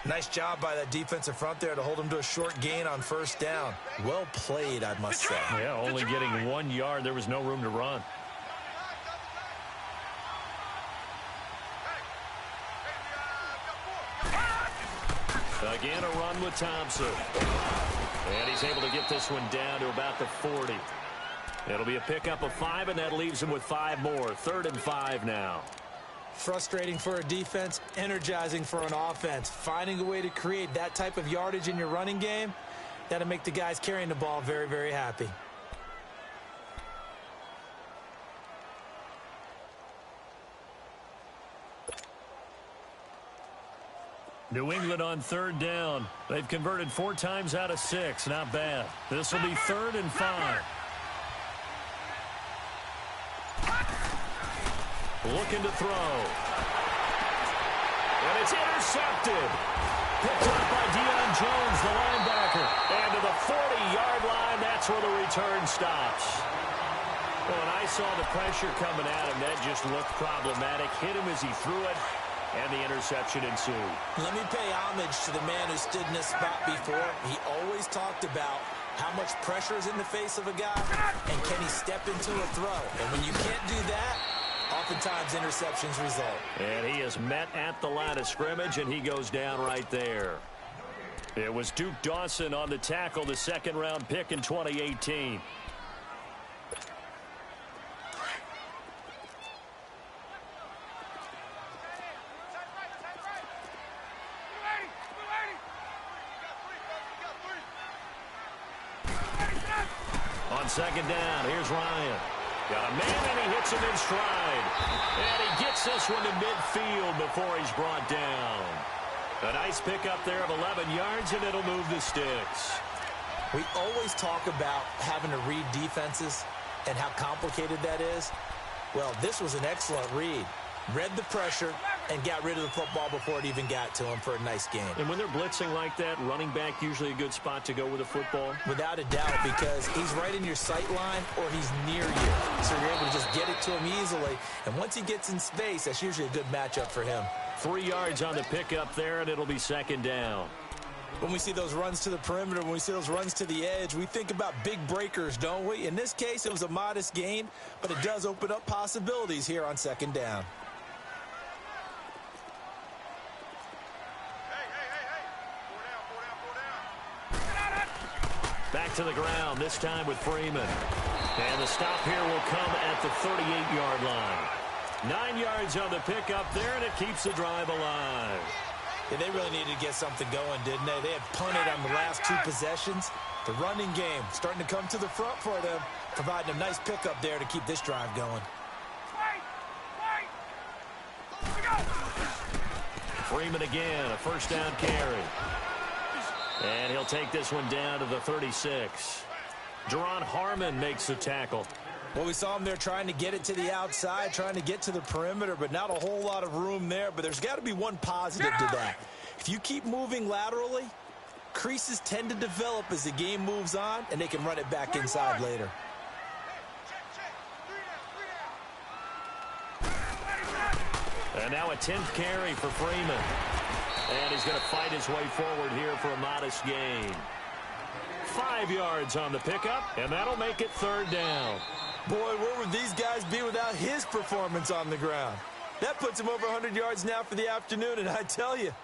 Speaker 3: Nice job by that defensive front there to hold him to a short gain on first down. Well played, I must say.
Speaker 1: Yeah, only getting 1 yard. There was no room to run. Again, a run with Thompson. And he's able to get this one down to about the 40. It'll be a pickup of 5, and that leaves him with 5 more. 3rd and 5 now.
Speaker 3: Frustrating for a defense, energizing for an offense. Finding a way to create that type of yardage in your running game, that'll make the guys carrying the ball very, very happy.
Speaker 1: New England on third down. They've converted 4 times out of 6. Not bad. This will be 3rd and 5. Looking to throw. And it's intercepted. Picked up by Deion Jones, the linebacker. And to the 40-yard line, that's where the return stops. Well, when I saw the pressure coming at him, that just looked problematic. Hit him as he threw it, and the interception ensued.
Speaker 3: Let me pay homage to the man who stood in this spot before. He always talked about how much pressure is in the face of a guy, and can he step into a throw. And when you can't do that, oftentimes interceptions result.
Speaker 1: And he is met at the line of scrimmage, and he goes down right there. It was Duke Dawson on the tackle, the 2nd-round pick in 2018. On 2nd down, here's Ryan. Got a man, and he hits him in stride. And he gets this one to midfield before he's brought down. A nice pickup there of 11 yards, and it'll move the sticks.
Speaker 3: We always talk about having to read defenses and how complicated that is. Well, this was an excellent read. Read the pressure and got rid of the football before it even got to him for a nice game.
Speaker 1: And when they're blitzing like that, running back usually a good spot to go with the football?
Speaker 3: Without a doubt, because he's right in your sight line or he's near you. So you're able to just get it to him easily. And once he gets in space, that's usually a good matchup for him.
Speaker 1: 3 yards on the pickup there, and it'll be 2nd down.
Speaker 3: When we see those runs to the perimeter, when we see those runs to the edge, we think about big breakers, don't we? In this case, it was a modest gain, but it does open up possibilities here on 2nd down.
Speaker 1: Back to the ground, this time with Freeman. And the stop here will come at the 38-yard line. 9 yards on the pickup there, and it keeps the drive alive.
Speaker 3: Yeah, they really needed to get something going, didn't they? They had punted on the last 2 possessions. The running game starting to come to the front for them, providing a nice pickup there to keep this drive going.
Speaker 1: Freeman again, a 1st down carry. And he'll take this one down to the 36. Jerron Harmon makes the tackle.
Speaker 3: Well, we saw him there trying to get it to the outside, trying to get to the perimeter, but not a whole lot of room there. But there's got to be one positive to that. If you keep moving laterally, creases tend to develop as the game moves on, and they can run it back inside later.
Speaker 1: And now a 10th carry for Freeman. And he's going to fight his way forward here for a modest gain. 5 yards on the pickup, and that'll make it 3rd down.
Speaker 3: Boy, where would these guys be without his performance on the ground? That puts him over 100 yards now for the afternoon, and I tell you,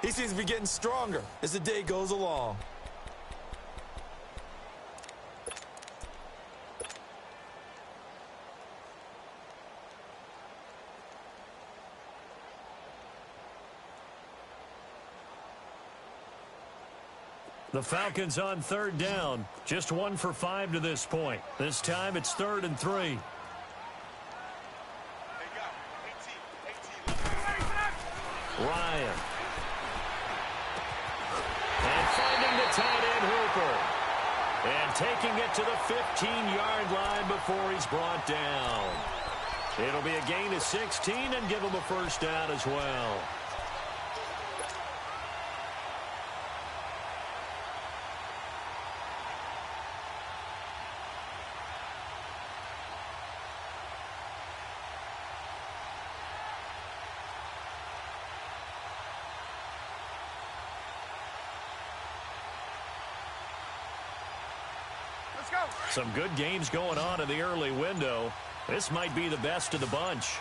Speaker 3: He seems to be getting stronger as the day goes along.
Speaker 1: The Falcons on third down. Just 1 for 5 to this point. This time it's 3rd and 3. Ryan. And finding the tight end Hooper. And taking it to the 15-yard line before he's brought down. It'll be a gain of 16 and give him a first down as well. Some good games going on in the early window. This might be the best of the bunch.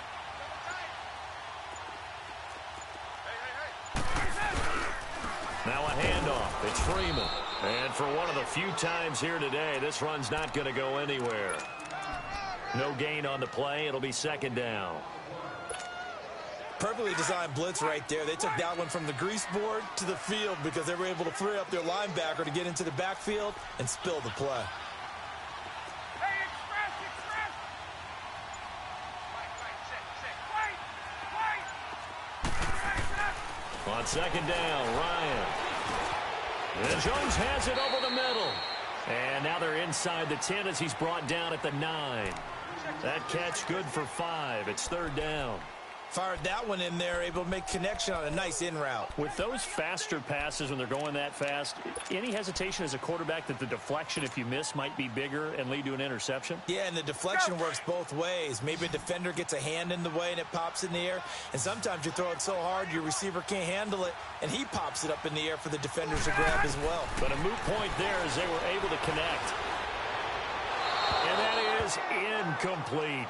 Speaker 1: Now a handoff. It's Freeman. And for one of the few times here today, this run's not going to go anywhere. No gain on the play. It'll be 2nd down.
Speaker 3: Perfectly designed blitz right there. They took that one from the grease board to the field because they were able to free up their linebacker to get into the backfield and spill the play.
Speaker 1: On 2nd down, Ryan. And Jones has it over the middle. And now they're inside the 10 as he's brought down at the 9. That catch good for 5. It's 3rd down.
Speaker 3: Fired that one in there, able to make connection on a nice in route.
Speaker 1: With those faster passes when they're going that fast, any hesitation as a quarterback that the deflection, if you miss, might be bigger and lead to an interception?
Speaker 3: Yeah, and the deflection works both ways. Maybe a defender gets a hand in the way and it pops in the air. And sometimes you throw it so hard your receiver can't handle it, and he pops it up in the air for the defenders to grab as well.
Speaker 1: But a moot point there as they were able to connect. And that is incomplete.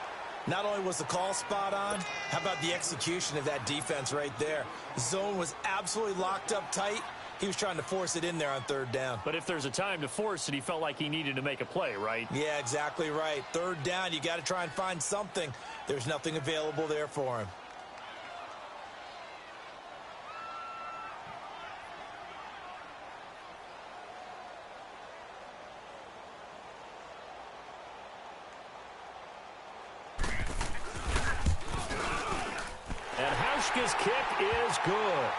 Speaker 3: Not only was the call spot on, how about the execution of that defense right there? The zone was absolutely locked up tight. He was trying to force it in there on 3rd down.
Speaker 1: But if there's a time to force it, he felt like he needed to make a play, right?
Speaker 3: Yeah, exactly right. 3rd down, you got to try and find something. There's nothing available there for him.
Speaker 1: His kick is good.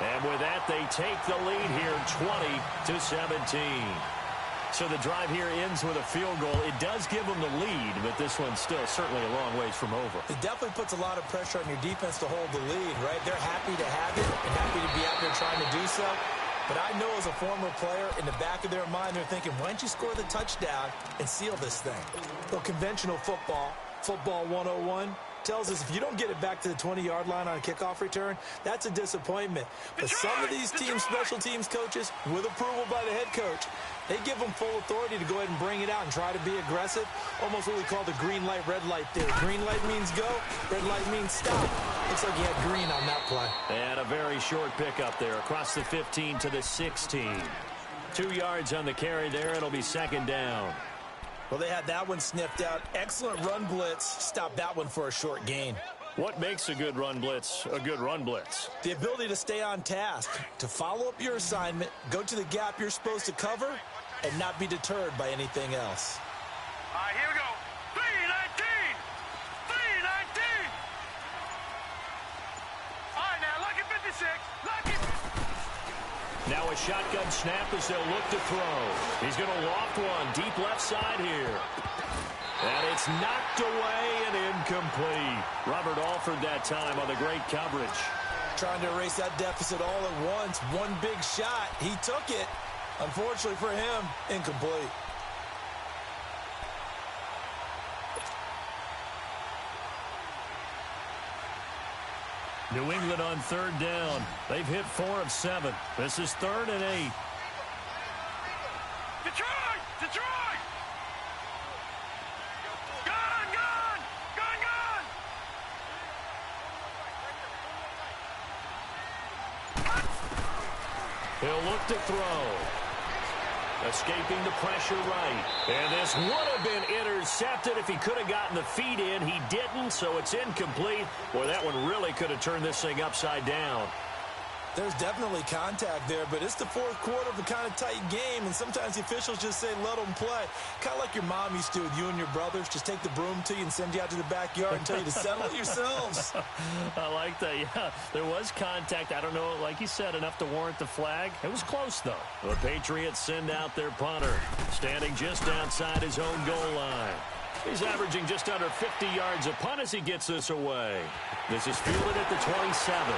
Speaker 1: And with that, they take the lead here 20-17. So the drive here ends with a field goal. It does give them the lead, but this one's still certainly a long ways from over.
Speaker 3: It definitely puts a lot of pressure on your defense to hold the lead, right? They're happy to have it and happy to be out there trying to do so. But I know as a former player, in the back of their mind, they're thinking, why don't you score the touchdown and seal this thing? Well, conventional football 101, tells us if you don't get it back to the 20-yard line on a kickoff return, that's a disappointment. But some of these team special teams coaches, with approval by the head coach, they give them full authority to go ahead and bring it out and try to be aggressive, almost what we call the green light, red light theory. Green light means go, red light means stop. Looks like he had green on that play.
Speaker 1: And a very short pickup there across the 15 to the 16. 2 yards on the carry there. It'll be 2nd down.
Speaker 3: Well, they had that one sniffed out. Excellent run blitz. Stopped that one for a short gain.
Speaker 1: What makes a good run blitz a good run blitz?
Speaker 3: The ability to stay on task, to follow up your assignment, go to the gap you're supposed to cover, and not be deterred by anything else.
Speaker 2: All right, here we go. 319. 319. All right, now, lucky 56. Lucky.
Speaker 1: Now a shotgun snap as they'll look to throw. He's going to loft one deep left side here. And it's knocked away and incomplete. Robert Alford that time on the great coverage.
Speaker 3: Trying to erase that deficit all at once. One big shot. He took it. Unfortunately for him, incomplete.
Speaker 1: New England on 3rd down. They've hit 4 of 7. This is 3rd and 8.
Speaker 2: Detroit! Detroit! Gun! Gun! Gun! Gun!
Speaker 1: He'll look to throw. Escaping the pressure right. And this would have been intercepted if he could have gotten the feet in. He didn't, so it's incomplete. Boy, that one really could have turned this thing upside down.
Speaker 3: There's definitely contact there, but it's the fourth quarter of a kind of tight game, and sometimes the officials just say, let them play. Kind of like your mom used to with you and your brothers. Just take the broom to you and send you out to the backyard and tell you to settle it yourselves.
Speaker 1: I like that, yeah. There was contact. I don't know, like you said, enough to warrant the flag. It was close, though. The Patriots send out their punter, standing just outside his own goal line. He's averaging just under 50 yards a punt as he gets this away. This is fielded at the 27.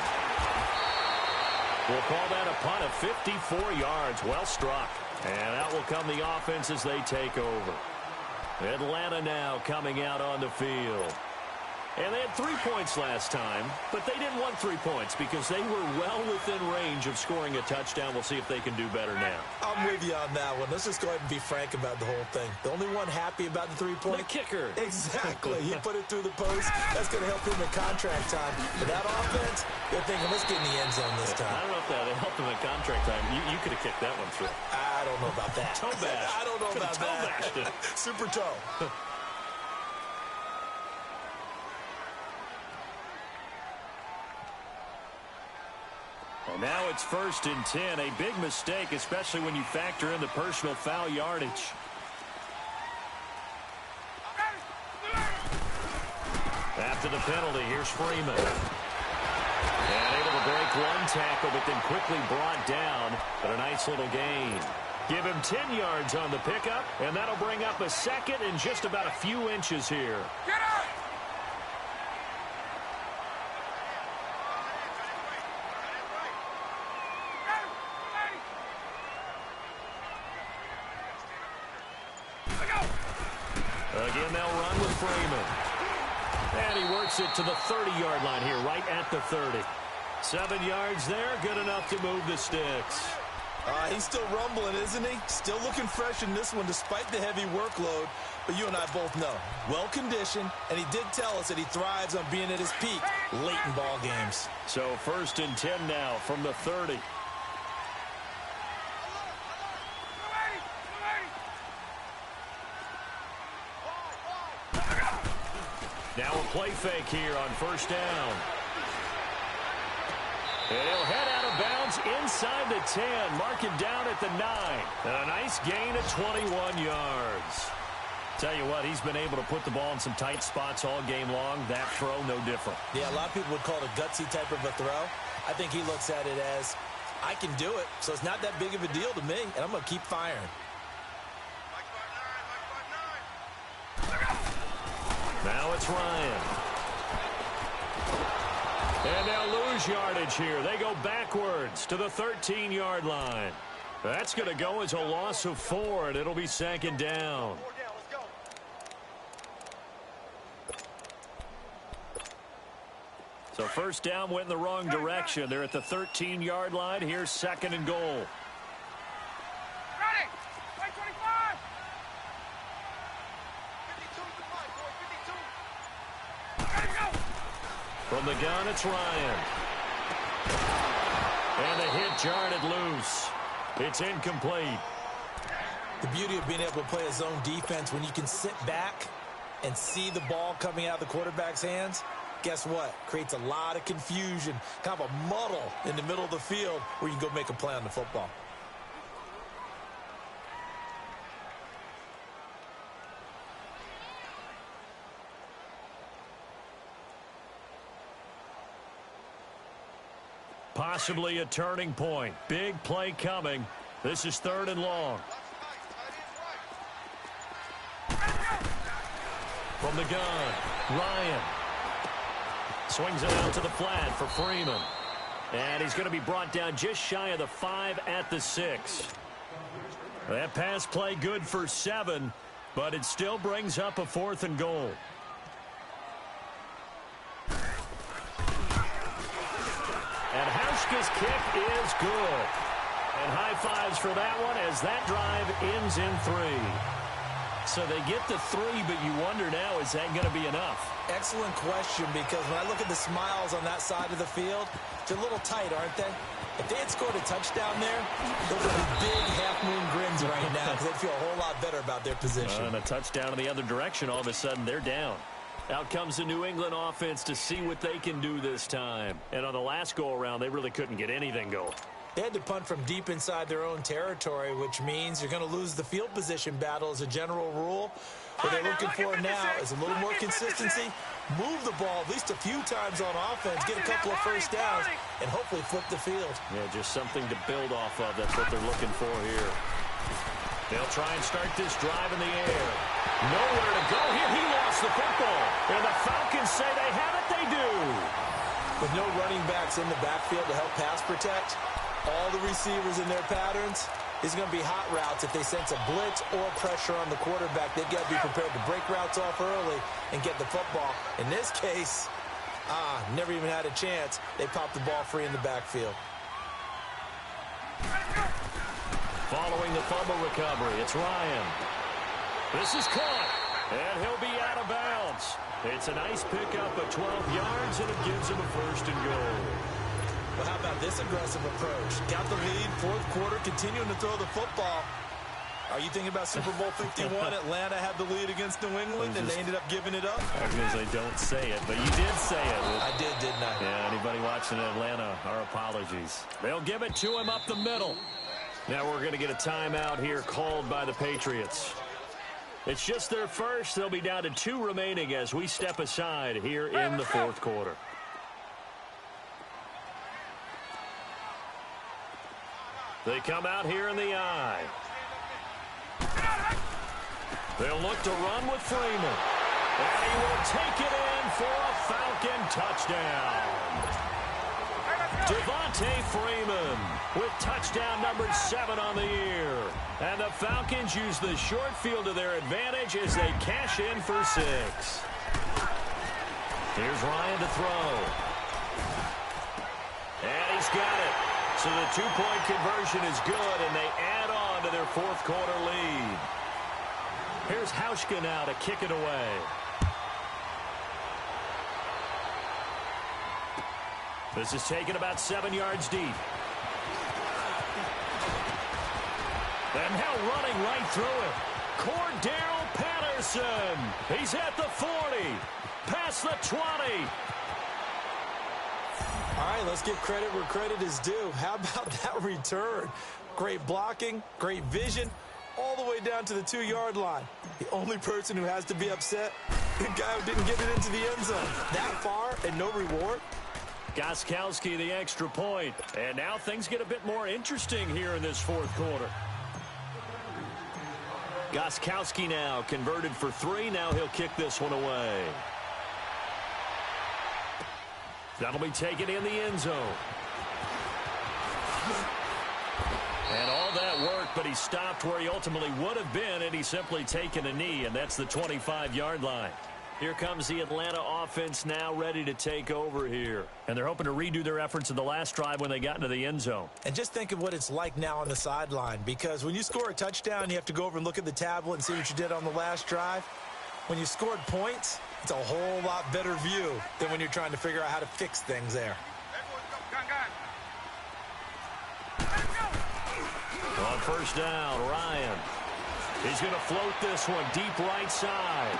Speaker 1: We'll call that a punt of 54 yards. Well struck. And out will come the offense as they take over. Atlanta now coming out on the field. And they had 3 points last time, but they didn't want 3 points because they were well within range of scoring a touchdown. We'll see if they can do better now.
Speaker 3: I'm with you on that one. Let's just go ahead and be frank about the whole thing. The only one happy about the 3-point?
Speaker 1: The kicker.
Speaker 3: Exactly. He put it through the post. That's going to help him in contract time. But that offense, they're thinking, let's get in the end zone this time.
Speaker 1: I don't know if that helped him in contract time. You could have kicked that one through.
Speaker 3: I don't know about that.
Speaker 1: Toe bash.
Speaker 3: I don't know about
Speaker 1: toe
Speaker 3: that. Super toe.
Speaker 1: And now it's 1st and 10. A big mistake, especially when you factor in the personal foul yardage. After the penalty, here's Freeman. And able to break one tackle, but then quickly brought down. But a nice little gain. Give him 10 yards on the pickup, and that'll bring up a second and just about a few inches here.
Speaker 2: Get up!
Speaker 1: Again, they'll run with Freeman. And he works it to the 30-yard line here, right at the 30. 7 yards there, good enough to move the sticks.
Speaker 3: He's still rumbling, isn't he? Still looking fresh in this one despite the heavy workload. But you and I both know, well-conditioned, and he did tell us that he thrives on being at his peak late in ball games.
Speaker 1: So 1st and 10 now from the 30. Now a play fake here on 1st down. And he'll head out of bounds inside the 10. Mark it down at the 9. And a nice gain of 21 yards. Tell you what, he's been able to put the ball in some tight spots all game long. That throw, no different.
Speaker 3: Yeah, a lot of people would call it a gutsy type of a throw. I think he looks at it as, I can do it, so it's not that big of a deal to me, and I'm going to keep firing.
Speaker 1: Now it's Ryan. And they'll lose yardage here. They go backwards to the 13-yard line. That's going to go as a loss of 4, and it'll be 2nd down. So 1st down went in the wrong direction. They're at the 13-yard line. Here's 2nd and goal. From the gun, it's Ryan. And the hit jarred it loose. It's incomplete.
Speaker 3: The beauty of being able to play a zone defense when you can sit back and see the ball coming out of the quarterback's hands, guess what? Creates a lot of confusion, kind of a muddle in the middle of the field where you can go make a play on the football.
Speaker 1: Possibly a turning point. Big play coming. This is 3rd and long. From the gun, Ryan. Swings it out to the flat for Freeman. And he's going to be brought down just shy of the 5 at the 6. That pass play good for 7, but it still brings up a 4th and goal. And Hauschka's kick is good. And high fives for that one as that drive ends in 3. So they get the 3, but you wonder now, is that going to be enough?
Speaker 3: Excellent question, because when I look at the smiles on that side of the field, they're a little tight, aren't they? If they had scored a touchdown there, those would be big half-moon grins right now because they'd feel a whole lot better about their position.
Speaker 1: And a touchdown in the other direction, all of a sudden they're down. Out comes the New England offense to see what they can do this time. And on the last go-around, they really couldn't get anything going.
Speaker 3: They had to punt from deep inside their own territory, which means you're going to lose the field position battle as a general rule. What they're looking for now is a little more consistency, move the ball at least a few times on offense, get a couple of first downs, and hopefully flip the field.
Speaker 1: Yeah, just something to build off of. That's what they're looking for here. They'll try and start this drive in the air. Nowhere to go here. He lost the football. And the Falcons say they have it. They do.
Speaker 3: With no running backs in the backfield to help pass protect, all the receivers in their patterns, these are going to be hot routes. If they sense a blitz or pressure on the quarterback, they've got to be prepared to break routes off early and get the football. In this case, never even had a chance. They popped the ball free in the backfield.
Speaker 1: Following the fumble recovery, it's Ryan. This is caught, and he'll be out of bounds. It's a nice pickup of 12 yards, and it gives him a first and goal.
Speaker 3: Well, how about this aggressive approach? Got the lead, fourth quarter, continuing to throw the football. Are you thinking about Super Bowl 51? Atlanta had the lead against New England, and they ended up giving it up?
Speaker 1: I was going to say, don't say it, but you did say it.
Speaker 3: I did, didn't I?
Speaker 1: Yeah, anybody watching Atlanta, our apologies. They'll give it to him up the middle. Now we're going to get a timeout here called by the Patriots. It's just their first. They'll be down to 2 remaining as we step aside here in the fourth quarter. They come out here in the eye. They'll look to run with Freeman. And he will take it in for a Falcon touchdown. Devontae Freeman with touchdown number 7 on the year. And the Falcons use the short field to their advantage as they cash in for 6. Here's Ryan to throw. And he's got it. So the 2-point conversion is good, and they add on to their fourth quarter lead. Here's Hauschka now to kick it away. This is taken about 7 yards deep. And now running right through it. Cordell Patterson. He's at the 40. Past the 20.
Speaker 3: All right, let's give credit where credit is due. How about that return? Great blocking, great vision, all the way down to the 2-yard line. The only person who has to be upset, the guy who didn't get it into the end zone. That far and no reward.
Speaker 1: Gostkowski the extra point. And now things get a bit more interesting here in this fourth quarter. Gostkowski now converted for 3. Now he'll kick this one away. That'll be taken in the end zone. And all that work, but he stopped where he ultimately would have been, and he's simply taken a knee, and that's the 25-yard line. Here comes the Atlanta offense now ready to take over here. And they're hoping to redo their efforts in the last drive when they got into the end zone.
Speaker 3: And just think of what it's like now on the sideline, because when you score a touchdown, you have to go over and look at the tablet and see what you did on the last drive. When you scored points, it's a whole lot better view than when you're trying to figure out how to fix things there.
Speaker 1: On first down, Ryan. He's going to float this one deep right side.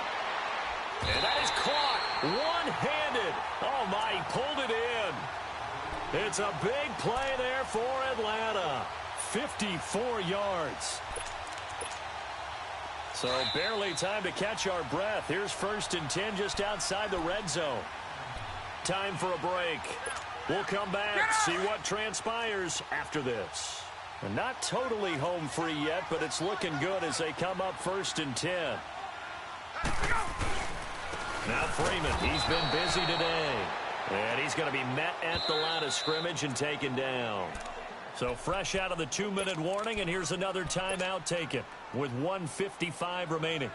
Speaker 1: And that is caught one-handed. Oh, my, he pulled it in. It's a big play there for Atlanta. 54 yards. So barely time to catch our breath. Here's 1st and 10 just outside the red zone. Time for a break. We'll come back, see what transpires after this. And not totally home free yet, but it's looking good as they come up 1st and 10. Now Freeman, he's been busy today. And he's going to be met at the line of scrimmage and taken down. So fresh out of the 2-minute warning, and here's another timeout taken with 1:55 remaining.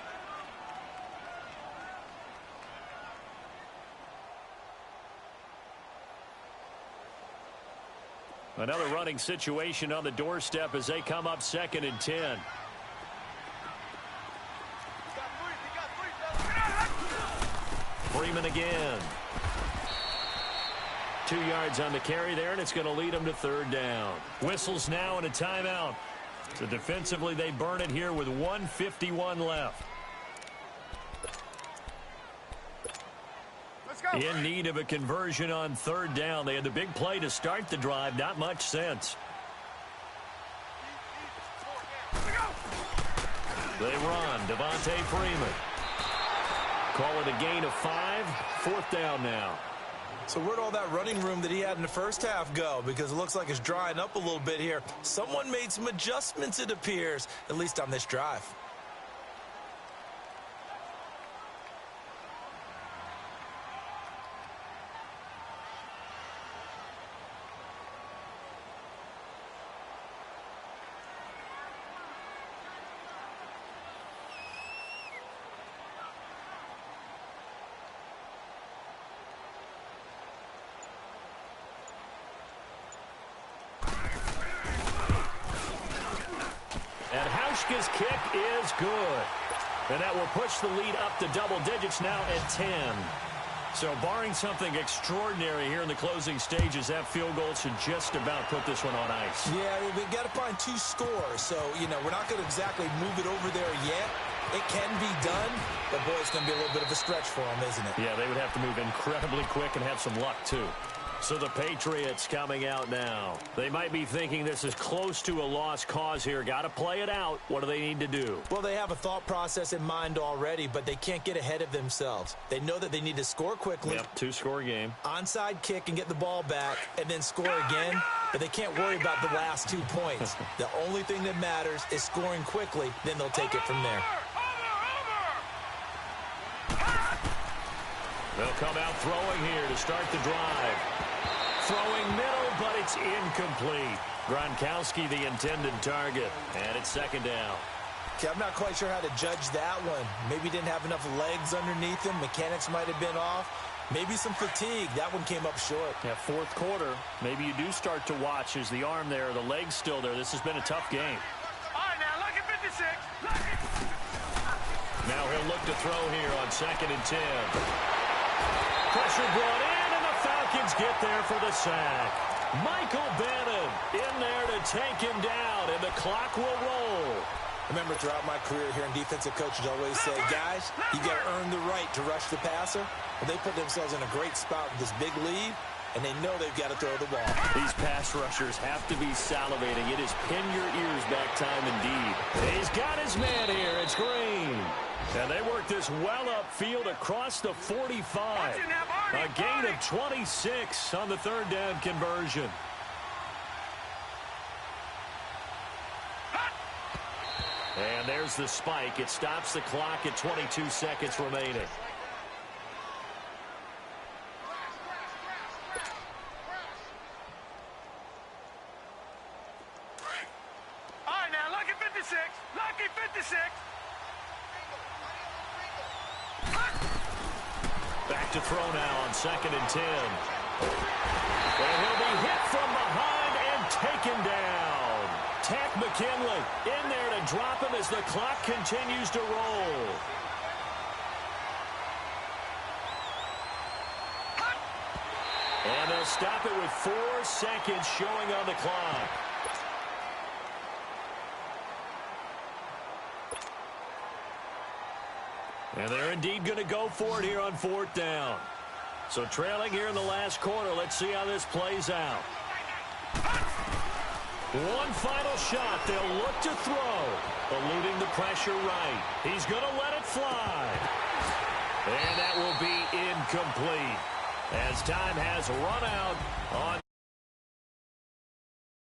Speaker 1: Another running situation on the doorstep as they come up 2nd and 10. Freeman again. 2 yards on the carry there, and it's going to lead them to third down. Whistles now and a timeout. So defensively, they burn it here with 1:51 left.
Speaker 2: Let's go.
Speaker 1: In need of a conversion on third down. They had the big play to start the drive. Not much sense. They run. Devontae Freeman. Call it a gain of 5. Fourth down now.
Speaker 3: So where'd all that running room that he had in the first half go? Because it looks like it's drying up a little bit here. Someone made some adjustments, it appears, at least on this drive.
Speaker 1: His kick is good. And that will push the lead up to double digits now at 10. So barring something extraordinary here in the closing stages, that field goal should just about put this one on ice.
Speaker 3: Yeah, we've got to find 2 scores. So, we're not going to exactly move it over there yet. It can be done, but, boy, it's going to be a little bit of a stretch for them, isn't it?
Speaker 1: Yeah, they would have to move incredibly quick and have some luck, too. So the Patriots coming out now. They might be thinking this is close to a lost cause here. Got to play it out. What do they need to do?
Speaker 3: Well, they have a thought process in mind already, but they can't get ahead of themselves. They know that they need to score quickly.
Speaker 1: Yep, 2-score game.
Speaker 3: Onside kick and get the ball back and then score again. But they can't worry about the last 2 points. The only thing that matters is scoring quickly. Then they'll take it from there.
Speaker 1: They'll come out throwing here to start the drive. Throwing middle, but it's incomplete. Gronkowski, the intended target. And it's second down.
Speaker 3: Okay, I'm not quite sure how to judge that one. Maybe didn't have enough legs underneath him. Mechanics might have been off. Maybe some fatigue. That one came up short.
Speaker 1: Yeah, fourth quarter. Maybe you do start to watch. Is the arm there, the leg's still there? This has been a tough game.
Speaker 2: All right, now, look at 56. Look at...
Speaker 1: Now he'll look to throw here on 2nd and 10. Pressure brought in, and the Falcons get there for the sack. Michael Bannon in there to take him down, and the clock will roll.
Speaker 3: Remember, throughout my career here in defensive coaches always say, guys, you got to earn the right to rush the passer. Well, they put themselves in a great spot with this big lead, and they know they've got to throw the ball.
Speaker 1: These pass rushers have to be salivating. It is pin your ears back time indeed. He's got his man here. It's Green. And they work this well upfield across the 45. A gain of 26 on the third down conversion. And there's the spike. It stops the clock at 22 seconds remaining.
Speaker 2: All right, now, lucky 56. Lucky 56.
Speaker 1: Back to throw now on 2nd and 10. And he'll be hit from behind and taken down. Tack McKinley in there to drop him as the clock continues to roll. And they'll stop it with 4 seconds showing on the clock. And they're indeed going to go for it here on 4th down. So trailing here in the last quarter. Let's see how this plays out. One final shot. They'll look to throw. Eluding the pressure right. He's going to let it fly. And that will be incomplete as time has run out on